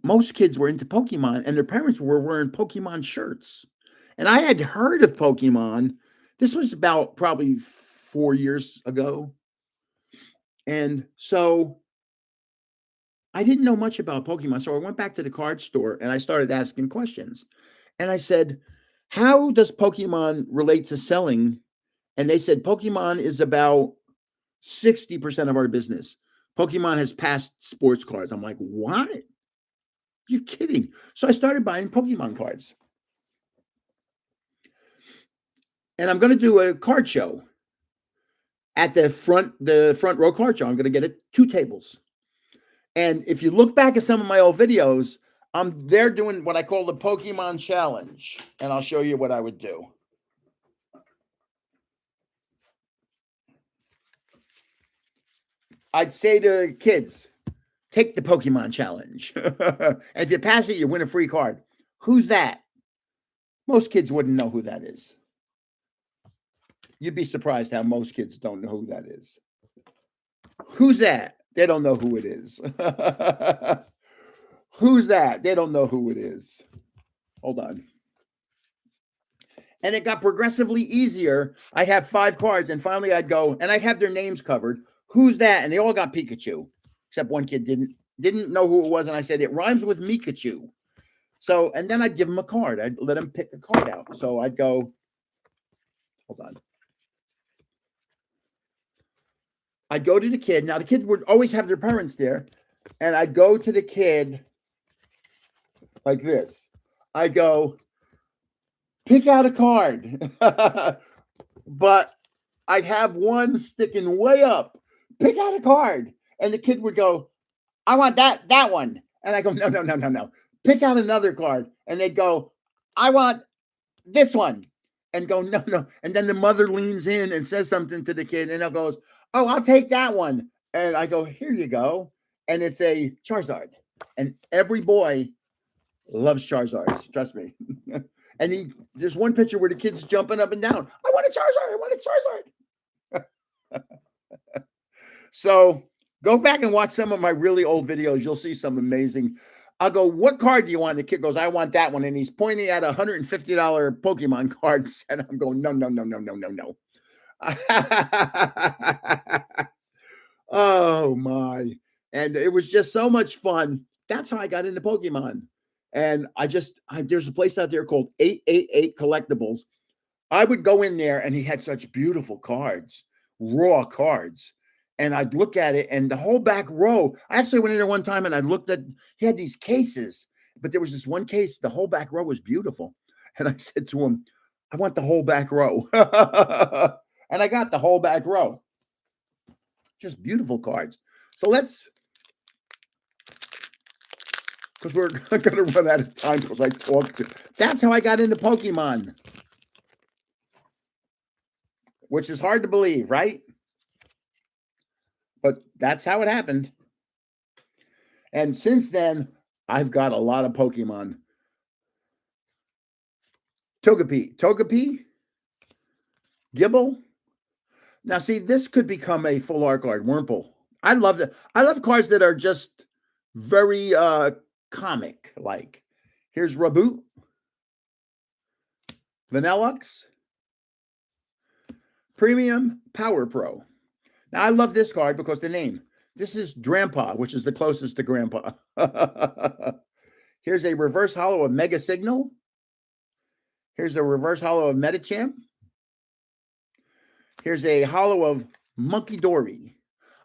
most kids were into Pokemon and their parents were wearing Pokemon shirts. And I had heard of Pokemon. This was about probably 4 years ago. And so I didn't know much about Pokemon. So I went back to the card store and I started asking questions. And I said, how does Pokemon relate to selling? And they said, Pokemon is about 60% of our business. Pokemon has passed sports cards. I'm like, what? You're kidding. So I started buying Pokemon cards. And I'm going to do a card show at the front row card show. I'm going to get 2 tables. And if you look back at some of my old videos, I'm there doing what I call the Pokemon Challenge. And I'll show you what I would do. I'd say to kids, take the Pokemon Challenge. And if you pass it, you win a free card. Who's that? Most kids wouldn't know who that is. You'd be surprised how most kids don't know who that is. Who's that? They don't know who it is. Who's that? They don't know who it is. Hold on. And it got progressively easier. I'd have 5 cards, and finally I'd go, and I'd have their names covered. Who's that? And they all got Pikachu, except one kid didn't know who it was. And I said, it rhymes with Mikachu. So, and then I'd give him a card. I'd let him pick a card out. So I'd go, hold on. I'd go to the kid. Now, the kid would always have their parents there. And I'd go to the kid like this. I'd go, pick out a card. But I'd have one sticking way up. Pick out a card. And the kid would go, I want that one. And I go, no. Pick out another card. and they'd go, I want this one, and go, no, no. And then the mother leans in and says something to the kid, and it goes, oh, I'll take that one. And I go, here you go. And it's a Charizard. And every boy loves Charizards, trust me. And there's one picture where the kid's jumping up and down. I want a Charizard. I want a Charizard. So go back and watch some of my really old videos. You'll see some amazing. I'll go, what card do you want? The kid goes, I want that one. And he's pointing at a $150 Pokemon cards. And I'm going, no, no, no, no, no, no, no. Oh, my. And it was just so much fun. That's how I got into Pokemon. And there's a place out there called 888 Collectibles. I would go in there, and he had such beautiful cards, raw cards. And I'd look at it, and the whole back row. I actually went in there one time, and I looked at, he had these cases, but there was this one case, the whole back row was beautiful. And I said to him, I want the whole back row. And I got the whole back row. Just beautiful cards. So because we're going to run out of time because I talked. That's how I got into Pokemon. Which is hard to believe, right? But that's how it happened. And since then, I've got a lot of Pokemon. Togepi, Gibble. Now, see, this could become a full art card. Wurmple. I love cards that are just very comic-like. Here's Raboot, Vanillux, Premium Power Pro. Now, I love this card because the name. This is Drampa, which is the closest to Grandpa. Here's a reverse holo of Mega Signal. Here's a reverse holo of Metachamp. Here's a holo of Monkey Dory.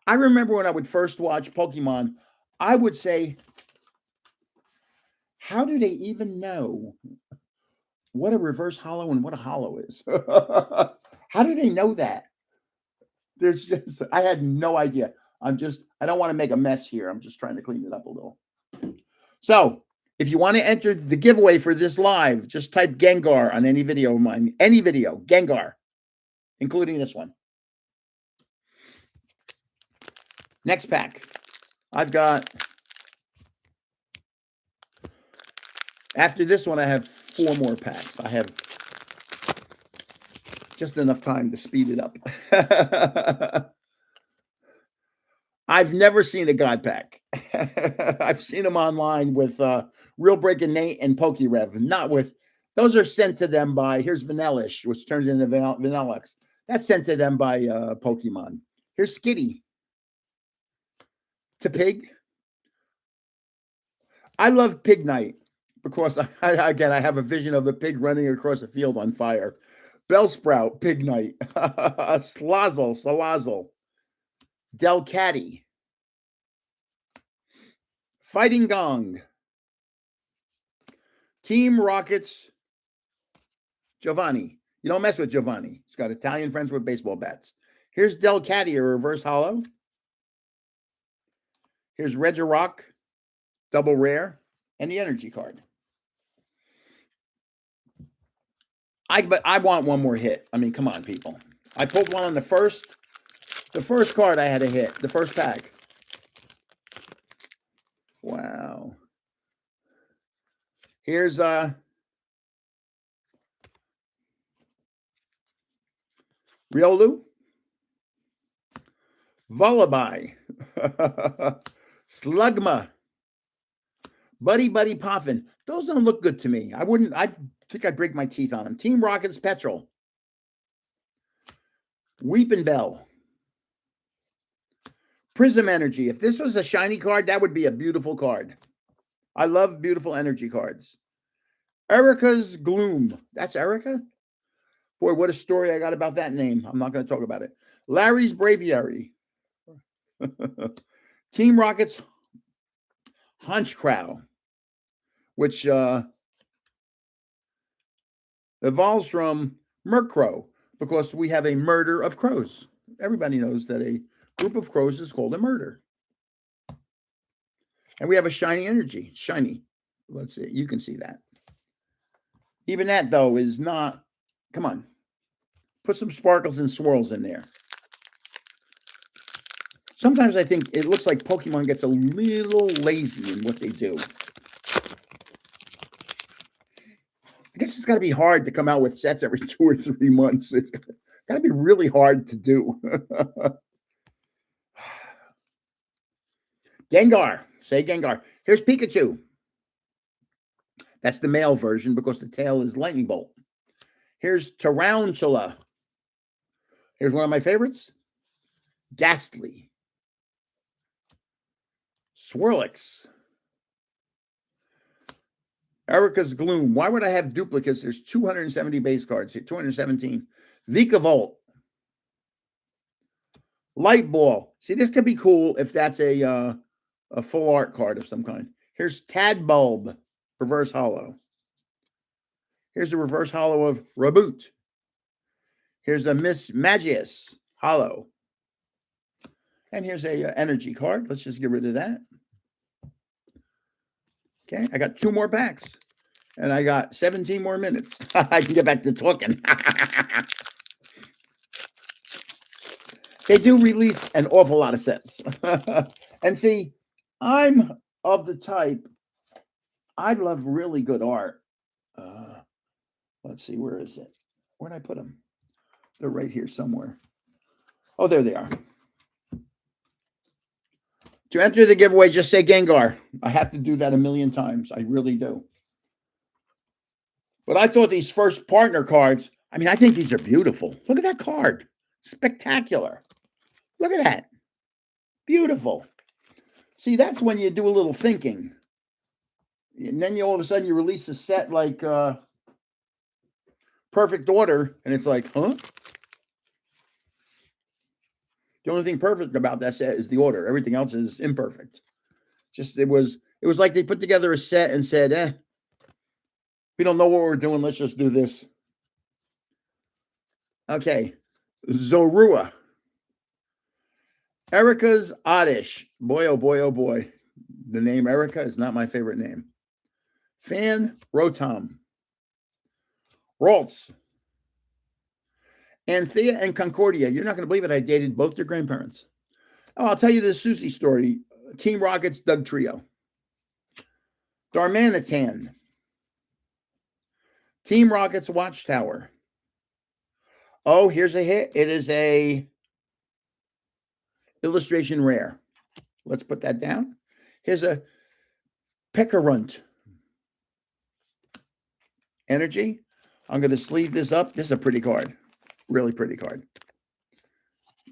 I remember when I would first watch Pokemon, I would say, how do they even know what a reverse holo and what a holo is? How do they know that? I had no idea. I don't want to make a mess here. I'm just trying to clean it up a little. So if you want to enter the giveaway for this live, just type Gengar on any video of mine. Any video, Gengar, including this one. Next pack. I've got, after this one, I have 4 more packs. I have just enough time to speed it up. I've never seen a God Pack. I've seen them online with Real Breaking Nate and PokeRev. Not with, those are sent to them by, here's Vanillish, which turns into Vanillux. That's sent to them by Pokemon. Here's Skitty. To Pig. I love Pig Night because, I have a vision of a pig running across a field on fire. Bellsprout, Pig Night. Salazzle. Delcatty. Fighting Gong. Team Rockets. Giovanni. You don't mess with Giovanni. He's got Italian friends with baseball bats. Here's Delcatty, a reverse holo. Here's Regirock, double rare, and the energy card. But I want one more hit. I mean, come on, people. I pulled one on the first card I had a hit, the first pack. Wow. Here's Riolu, Vullaby, Slugma, Buddy Poffin. Those don't look good to me. I think I'd break my teeth on them. Team Rockets Petrol, Weeping Bell, Prism Energy. If this was a shiny card, that would be a beautiful card. I love beautiful energy cards. Erica's Gloom. That's Erica? Boy, what a story I got about that name. I'm not going to talk about it. Larry's Braviary. Team Rockets Hunchcrow, which evolves from Murkrow because we have a murder of crows. Everybody knows that a group of crows is called a murder. And we have a shiny energy. Shiny. Let's see. You can see that. Even that, though, is not. Come on. Put some sparkles and swirls in there. Sometimes I think it looks like Pokemon gets a little lazy in what they do. I guess it's got to be hard to come out with sets every 2 or 3 months. It's got to be really hard to do. Gengar. Say Gengar. Here's Pikachu. That's the male version because the tail is Lightning Bolt. Here's Tarantula. Here's one of my favorites. Ghastly. Swirlix. Erica's Gloom. Why would I have duplicates? There's 270 base cards here. 217. Vikavolt. Light Ball. See, this could be cool if that's a full art card of some kind. Here's Tadbulb. Reverse Hollow. Here's a reverse hollow of Reboot. Here's a Miss Magius hollow. And here's a energy card. Let's just get rid of that. Okay, I got 2 more packs. And I got 17 more minutes. I can get back to talking. They do release an awful lot of sets. And see, I'm of the type, I love really good art. Let's see, where is it? Where'd I put them? They're right here somewhere. Oh, there they are. To enter the giveaway, just say Gengar. I have to do that a million times. I really do. But I thought these first partner cards, I mean, I think these are beautiful. Look at that card. Spectacular. Look at that. Beautiful. See, that's when you do a little thinking. And then all of a sudden you release a set like Perfect Order, and it's like, huh? The only thing perfect about that set is the order. Everything else is imperfect. Just it was like they put together a set and said, we don't know what we're doing. Let's just do this. Okay. Zorua. Erica's Oddish. Boy, oh boy, oh boy. The name Erica is not my favorite name. Fan Rotom. Ralts. Anthea and Concordia. You're not going to believe it. I dated both their grandparents. Oh, I'll tell you the Susie story. Team Rocket's Doug Trio. Darmanitan. Team Rocket's Watchtower. Oh, here's a hit. It is a illustration rare. Let's put that down. Here's a Pekarunt. Energy. I'm going to sleeve this up. This is a pretty card. Really pretty card.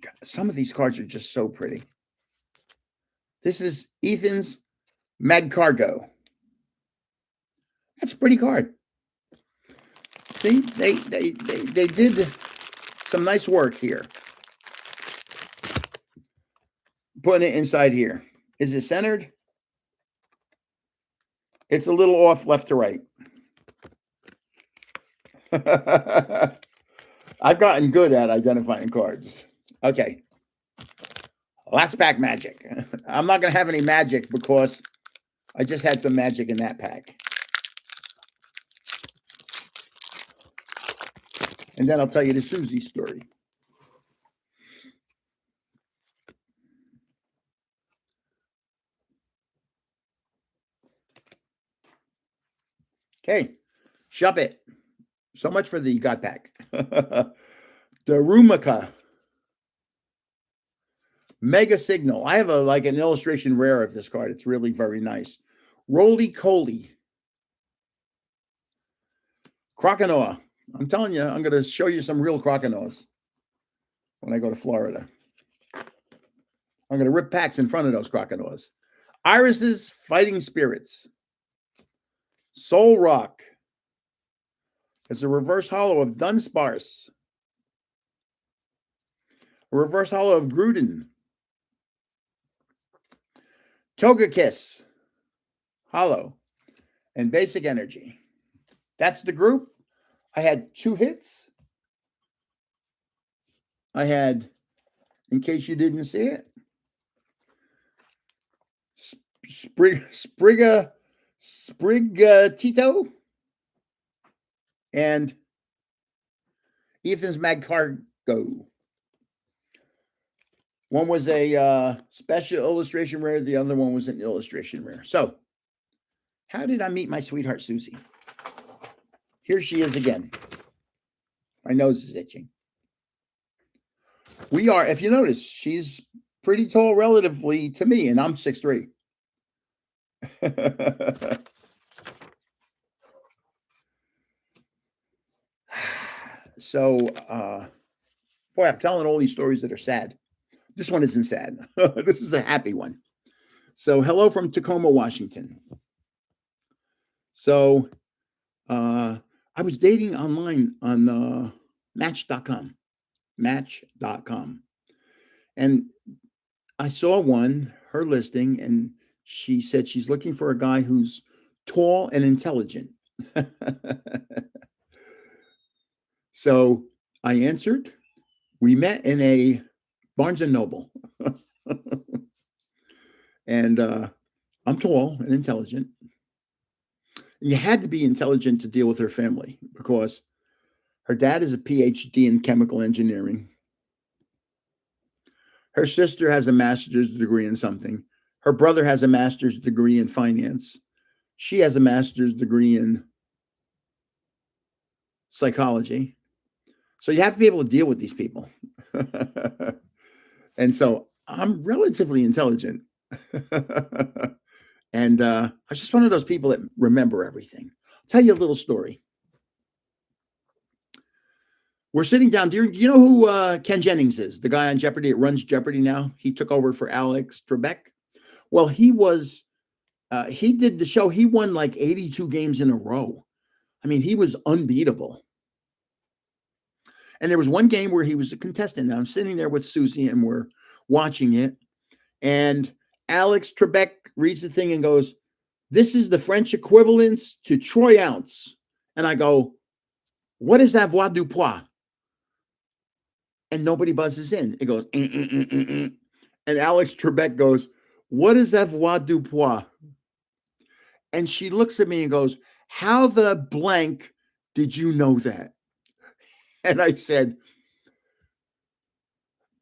God, some of these cards are just so pretty. This is Ethan's Magcargo. That's a pretty card. See, they did some nice work here. Putting it inside here. Is it centered? It's a little off left to right. I've gotten good at identifying cards. Okay. Last pack magic. I'm not going to have any magic because I just had some magic in that pack. And then I'll tell you the Susie story. Okay. Shop it. So much for the God pack. Darumaka. Mega Signal. I have an illustration rare of this card. It's really very nice. Roly Coly. Croconaw. I'm telling you, I'm going to show you some real Croconaws when I go to Florida. I'm going to rip packs in front of those Croconaws. Iris's Fighting Spirits. Soul Rock. It's a reverse hollow of Dunsparce. A reverse hollow of Gruden. Togekiss. Hollow. And Basic Energy. That's the group. I had 2 hits. I had, in case you didn't see it, Sprigatito. and Ethan's Mag Cargo. One was a special illustration rare. The other one was an illustration rare. So, how did I meet my sweetheart, Susie? Here she is again. My nose is itching. We are, if you notice, she's pretty tall relatively to me, and I'm 6'3". So, boy, I'm telling all these stories that are sad. This one isn't sad. This is a happy one. So, hello from Tacoma, Washington. So, I was dating online on Match.com. Match.com. And I saw her listing, and she said she's looking for a guy who's tall and intelligent. So I answered. We met in a Barnes and Noble. And I'm tall and intelligent. And you had to be intelligent to deal with her family because her dad is a PhD in chemical engineering. Her sister has a master's degree in something. Her brother has a master's degree in finance. She has a master's degree in psychology. So you have to be able to deal with these people. And so I'm relatively intelligent. And I was just one of those people that remember everything. I'll tell you a little story. We're sitting down. Do you know who Ken Jennings is? The guy on Jeopardy that runs Jeopardy now. He took over for Alex Trebek. Well, he did the show. He won like 82 games in a row. I mean, he was unbeatable. And there was one game where he was a contestant. Now I'm sitting there with Susie and we're watching it. And Alex Trebek reads the thing and goes, "This is the French equivalence to troy ounce." And I go, "What is avoirdupois?" And nobody buzzes in. It goes, And Alex Trebek goes, "What is avoirdupois?" And she looks at me and goes, "How the blank did you know that?" And I said,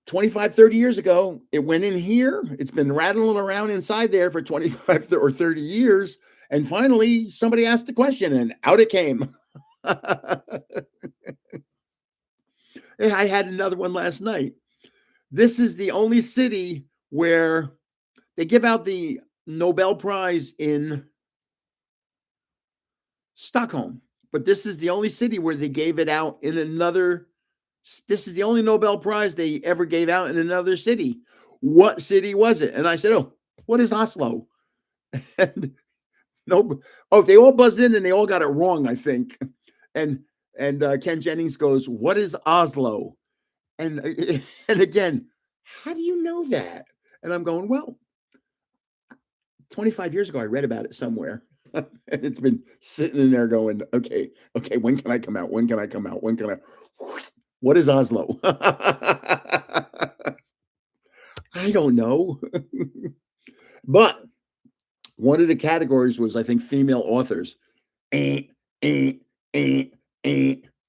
25, 30 years ago, it went in here. It's been rattling around inside there for 25 or 30 years. And finally, somebody asked the question and out it came. I had another one last night. This is the only city where they give out the Nobel Prize in Stockholm. But this is the only city where they gave it out in another. This is the only Nobel Prize they ever gave out in another city. What city was it? And I said, "Oh, what is Oslo?" And they all buzzed in and they all got it wrong, I think. And Ken Jennings goes, "What is Oslo?" And again, how do you know that? And I'm going, well, 25 years ago, I read about it somewhere. And it's been sitting in there going, okay, when can I come out? When can I come out? When can I? What is Oslo? I don't know. But one of the categories was, I think, female authors. I wouldn't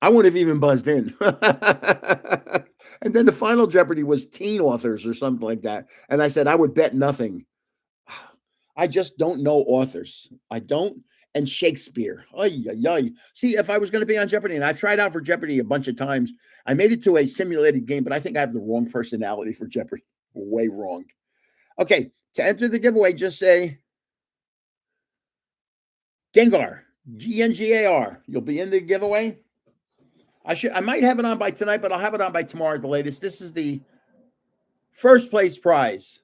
have even buzzed in. And then the final Jeopardy was teen authors or something like that. And I said, I would bet nothing. I just don't know authors. I don't. And Shakespeare. See, if I was going to be on Jeopardy, and I've tried out for Jeopardy a bunch of times, I made it to a simulated game, but I think I have the wrong personality for Jeopardy. Way wrong. Okay, to enter the giveaway, just say Gengar, Gengar. You'll be in the giveaway. I might have it on by tonight, but I'll have it on by tomorrow at the latest. This is the first place prize.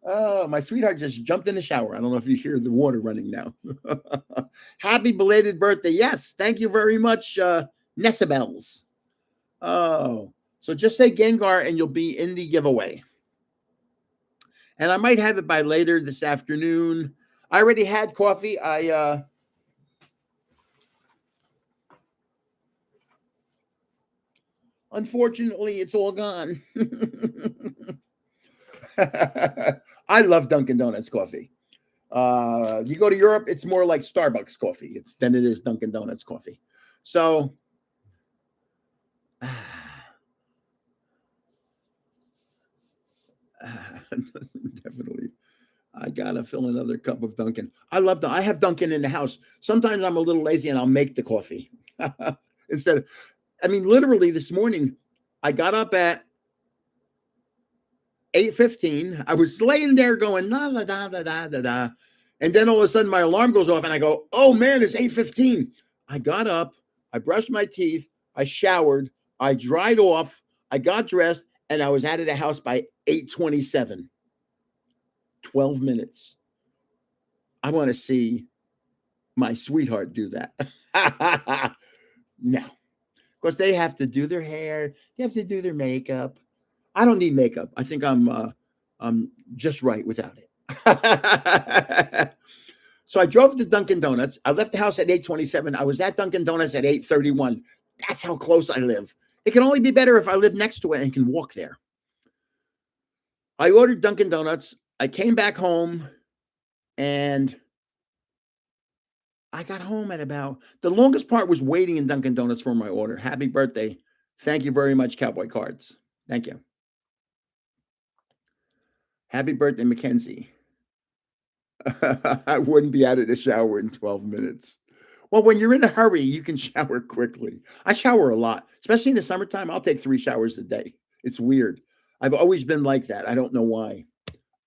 Oh, my sweetheart just jumped in the shower. I don't know if you hear the water running now. Happy belated birthday. Yes, thank you very much, Nessabels. Oh, so just say Gengar and you'll be in the giveaway. And I might have it by later this afternoon. I already had coffee. Unfortunately, it's all gone. I love Dunkin' Donuts coffee. You go to Europe, it's more like Starbucks coffee than it is Dunkin' Donuts coffee. So definitely, I gotta fill another cup of Dunkin'. I have Dunkin' in the house. Sometimes I'm a little lazy and I'll make the coffee instead of. I mean, literally this morning, I got up at 8:15. I was laying there going da da da da da da da, and then all of a sudden my alarm goes off, and I go, "Oh man, it's 8:15." I got up, I brushed my teeth, I showered, I dried off, I got dressed, and I was out of the house by 8:27. 12 minutes. I want to see my sweetheart do that. No, because they have to do their hair, they have to do their makeup. I don't need makeup. I think I'm just right without it. So I drove to Dunkin' Donuts. I left the house at 8:27. I was at Dunkin' Donuts at 8:31. That's how close I live. It can only be better if I live next to it and can walk there. I ordered Dunkin' Donuts. I came back home and I got home at about the longest part was waiting in Dunkin' Donuts for my order. Happy birthday. Thank you very much, Cowboy Cards. Thank you. Happy birthday, Mackenzie. I wouldn't be out of the shower in 12 minutes. Well, when you're in a hurry, you can shower quickly. I shower a lot, especially in the summertime. I'll take 3 showers a day. It's weird. I've always been like that. I don't know why.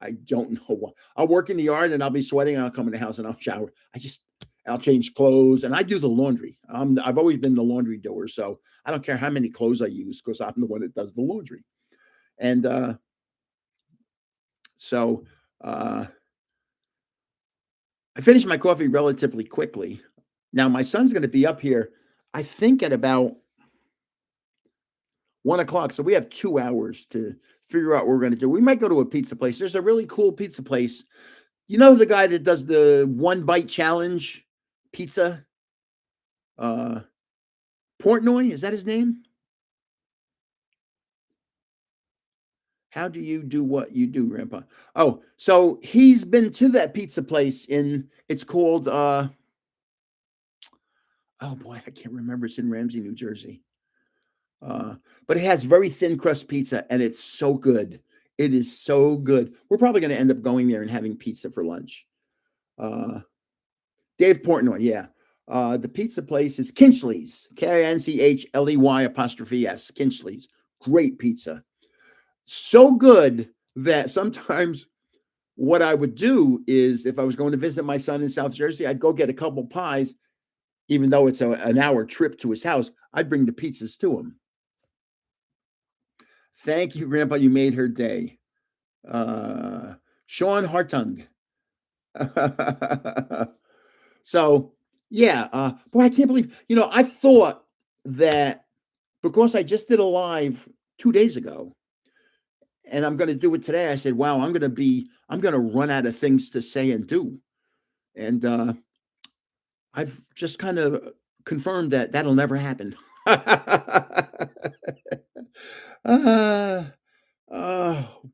I don't know why. I'll work in the yard and I'll be sweating. And I'll come in the house and I'll shower. I'll change clothes and I do the laundry. I've always been the laundry doer. So I don't care how many clothes I use because I'm the one that does the laundry. And so I finished my coffee relatively quickly. Now my son's going to be up here, I think at about 1 o'clock. So we have 2 hours to figure out what we're going to do. We might go to a pizza place. There's a really cool pizza place. You know, the guy that does the 1 bite challenge pizza, Portnoy, is that his name? How do you do what you do, Grandpa? Oh, so he's been to that pizza place it's called, oh boy, I can't remember. It's in Ramsey, New Jersey. But it has very thin crust pizza and it's so good. It is so good. We're probably going to end up going there and having pizza for lunch. Dave Portnoy, yeah. The pizza place is Kinchley's, Kinchley', Kinchley's. Great pizza. So good that sometimes what I would do is if I was going to visit my son in South Jersey, I'd go get a couple pies, even though it's an hour trip to his house. I'd bring the pizzas to him. Thank you, Grandpa. You made her day. Sean Hartung. So, yeah. Boy, I can't believe, I thought that because I just did a live 2 days ago and I'm going to do it today, I said, wow, I'm going to run out of things to say and do. And I've just kind of confirmed that that'll never happen. Oh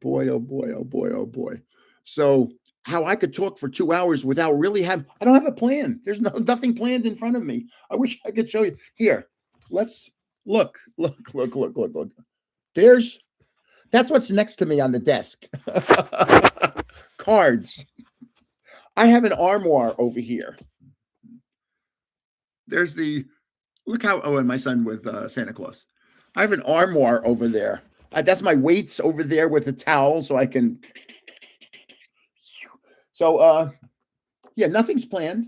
boy, oh boy, oh boy, oh boy. So how I could talk for 2 hours without really I don't have a plan. There's nothing planned in front of me. I wish I could show you. Here, let's look. That's what's next to me on the desk. Cards. I have an armoire over here. There's look how, and my son with Santa Claus. I have an armoire over there. That's my weights over there with a towel so I can. So, yeah, nothing's planned.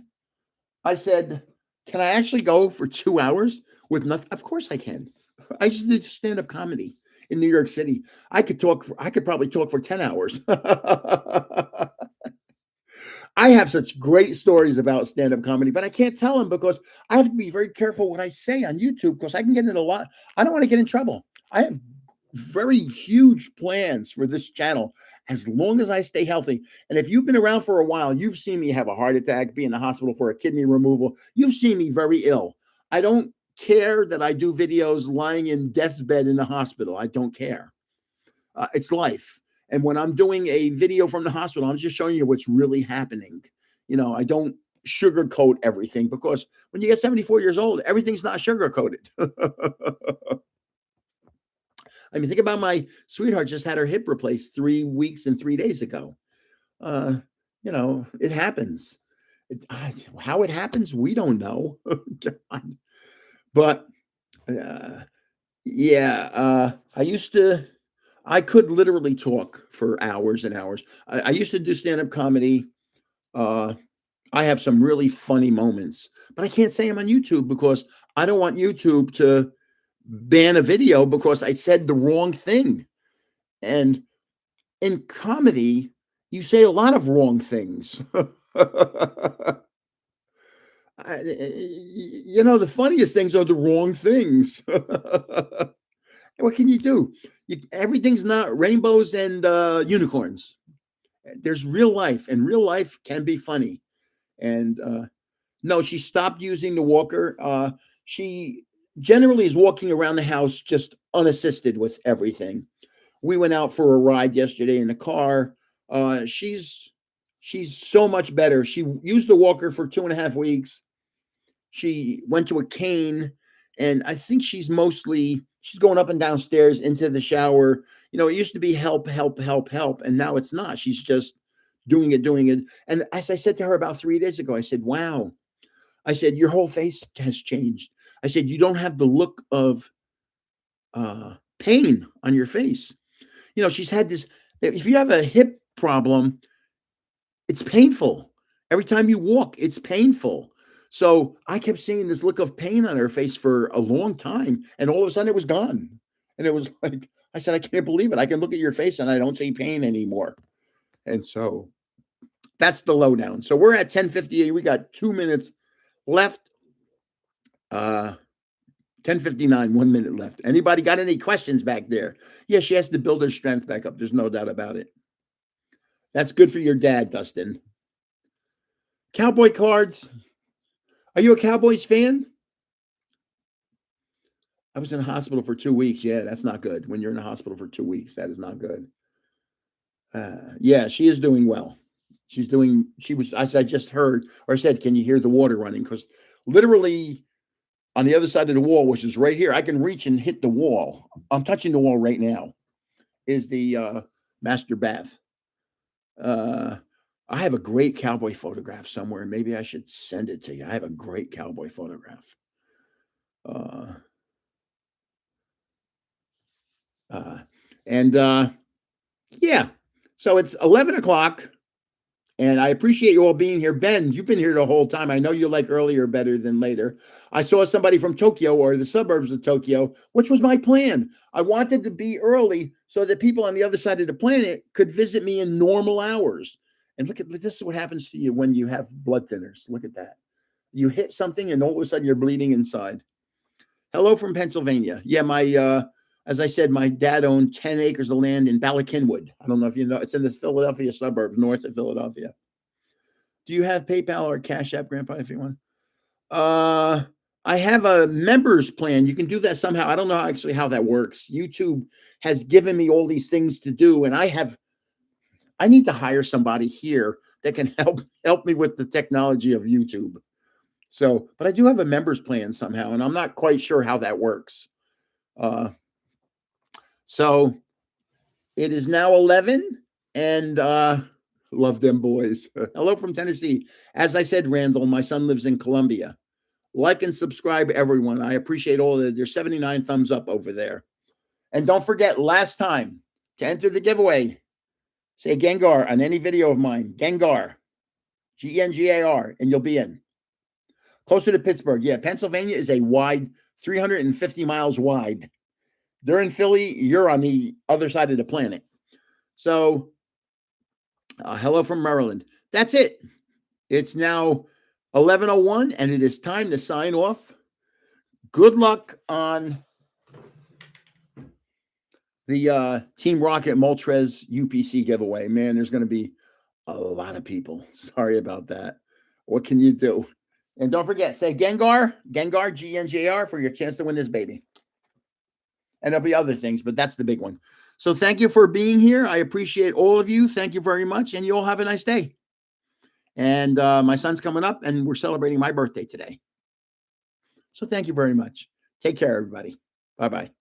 I said, can I actually go for 2 hours with nothing? Of course I can. I just did stand-up comedy in New York City. I could probably talk for 10 hours. I have such great stories about stand-up comedy, but I can't tell them because I have to be very careful what I say on YouTube because I can get in a lot. I don't want to get in trouble. I have very huge plans for this channel as long as I stay healthy. And if you've been around for a while, you've seen me have a heart attack, be in the hospital for a kidney removal. You've seen me very ill. I don't care that I do videos lying in death's bed in the hospital. I don't care. It's life. And when I'm doing a video from the hospital, I'm just showing you what's really happening. I don't sugarcoat everything, because when you get 74 years old, everything's not sugarcoated. I mean, think about my sweetheart just had her hip replaced 3 weeks and 3 days ago. Uh, it happens. How it happens, we don't know. But yeah, I could literally talk for hours and hours. I used to do stand-up comedy. I have some really funny moments, but I can't say them on YouTube because I don't want YouTube to ban a video because I said the wrong thing. And in comedy, you say a lot of wrong things. The funniest things are the wrong things. What can you do? Everything's not rainbows and unicorns. There's real life, and real life can be funny. And no, she stopped using the walker. She generally is walking around the house just unassisted with everything. We went out for a ride yesterday in the car. She's so much better. She used the walker for 2.5 weeks. She went to a cane, and I think she's going up and downstairs into the shower. It used to be help, help, help, help, and now it's not. She's just doing it. And as I said to her about 3 days ago, I said, wow. I said, your whole face has changed. I said, you don't have the look of pain on your face. She's had this, if you have a hip problem, it's painful. Every time you walk, it's painful. So I kept seeing this look of pain on her face for a long time, and all of a sudden it was gone. And it was like, I said, I can't believe it. I can look at your face and I don't see pain anymore. And so that's the lowdown. So we're at 10:58. We got 2 minutes left. 10:59, 1 minute left. Anybody got any questions back there? Yeah, she has to build her strength back up. There's no doubt about it. That's good for your dad, Dustin. Cowboy cards. Are you a Cowboys fan? I was in the hospital for 2 weeks. Yeah, that's not good. When you're in the hospital for 2 weeks, that is not good. Yeah, she is doing well. As I just heard, or I said, can you hear the water running? Because literally on the other side of the wall, which is right here, I can reach and hit the wall. I'm touching the wall right now, is the master bath. I have a great cowboy photograph somewhere. Maybe I should send it to you. I have a great cowboy photograph. Yeah. So it's 11 o'clock, and I appreciate you all being here. Ben, you've been here the whole time. I know you like earlier better than later. I saw somebody from Tokyo or the suburbs of Tokyo, which was my plan. I wanted to be early so that people on the other side of the planet could visit me in normal hours. And look at this is what happens to you when you have blood thinners. Look at that. You hit something and all of a sudden you're bleeding inside. Hello from Pennsylvania. Yeah, as I said, my dad owned 10 acres of land in Ballackinwood. I don't know if you know. It's in the Philadelphia suburbs, north of Philadelphia. Do you have PayPal or Cash App, Grandpa, if you want? I have a members plan. You can do that somehow. I don't know actually how that works. YouTube has given me all these things to do, and I need to hire somebody here that can help me with the technology of YouTube. So, but I do have a members plan somehow, and I'm not quite sure how that works. So it is now 11, and love them boys. Hello from Tennessee. As I said, Randall, my son lives in Columbia. Like and subscribe, everyone. I appreciate all of it. There's 79 thumbs up over there. And don't forget, last time to enter the giveaway, say Gengar on any video of mine. Gengar, Gengar, and you'll be in. Closer to Pittsburgh. Yeah, Pennsylvania is a wide, 350 miles wide. They're in Philly. You're on the other side of the planet. So, hello from Maryland. That's it. It's now 11:01, and it is time to sign off. Good luck on the Team Rocket Moltres UPC giveaway. Man, there's going to be a lot of people. Sorry about that. What can you do? And don't forget, say Gengar, Gengar, G-N-G-R, for your chance to win this baby. And there'll be other things, but that's the big one. So thank you for being here. I appreciate all of you. Thank you very much. And you all have a nice day. And my son's coming up and we're celebrating my birthday today. So thank you very much. Take care, everybody. Bye-bye.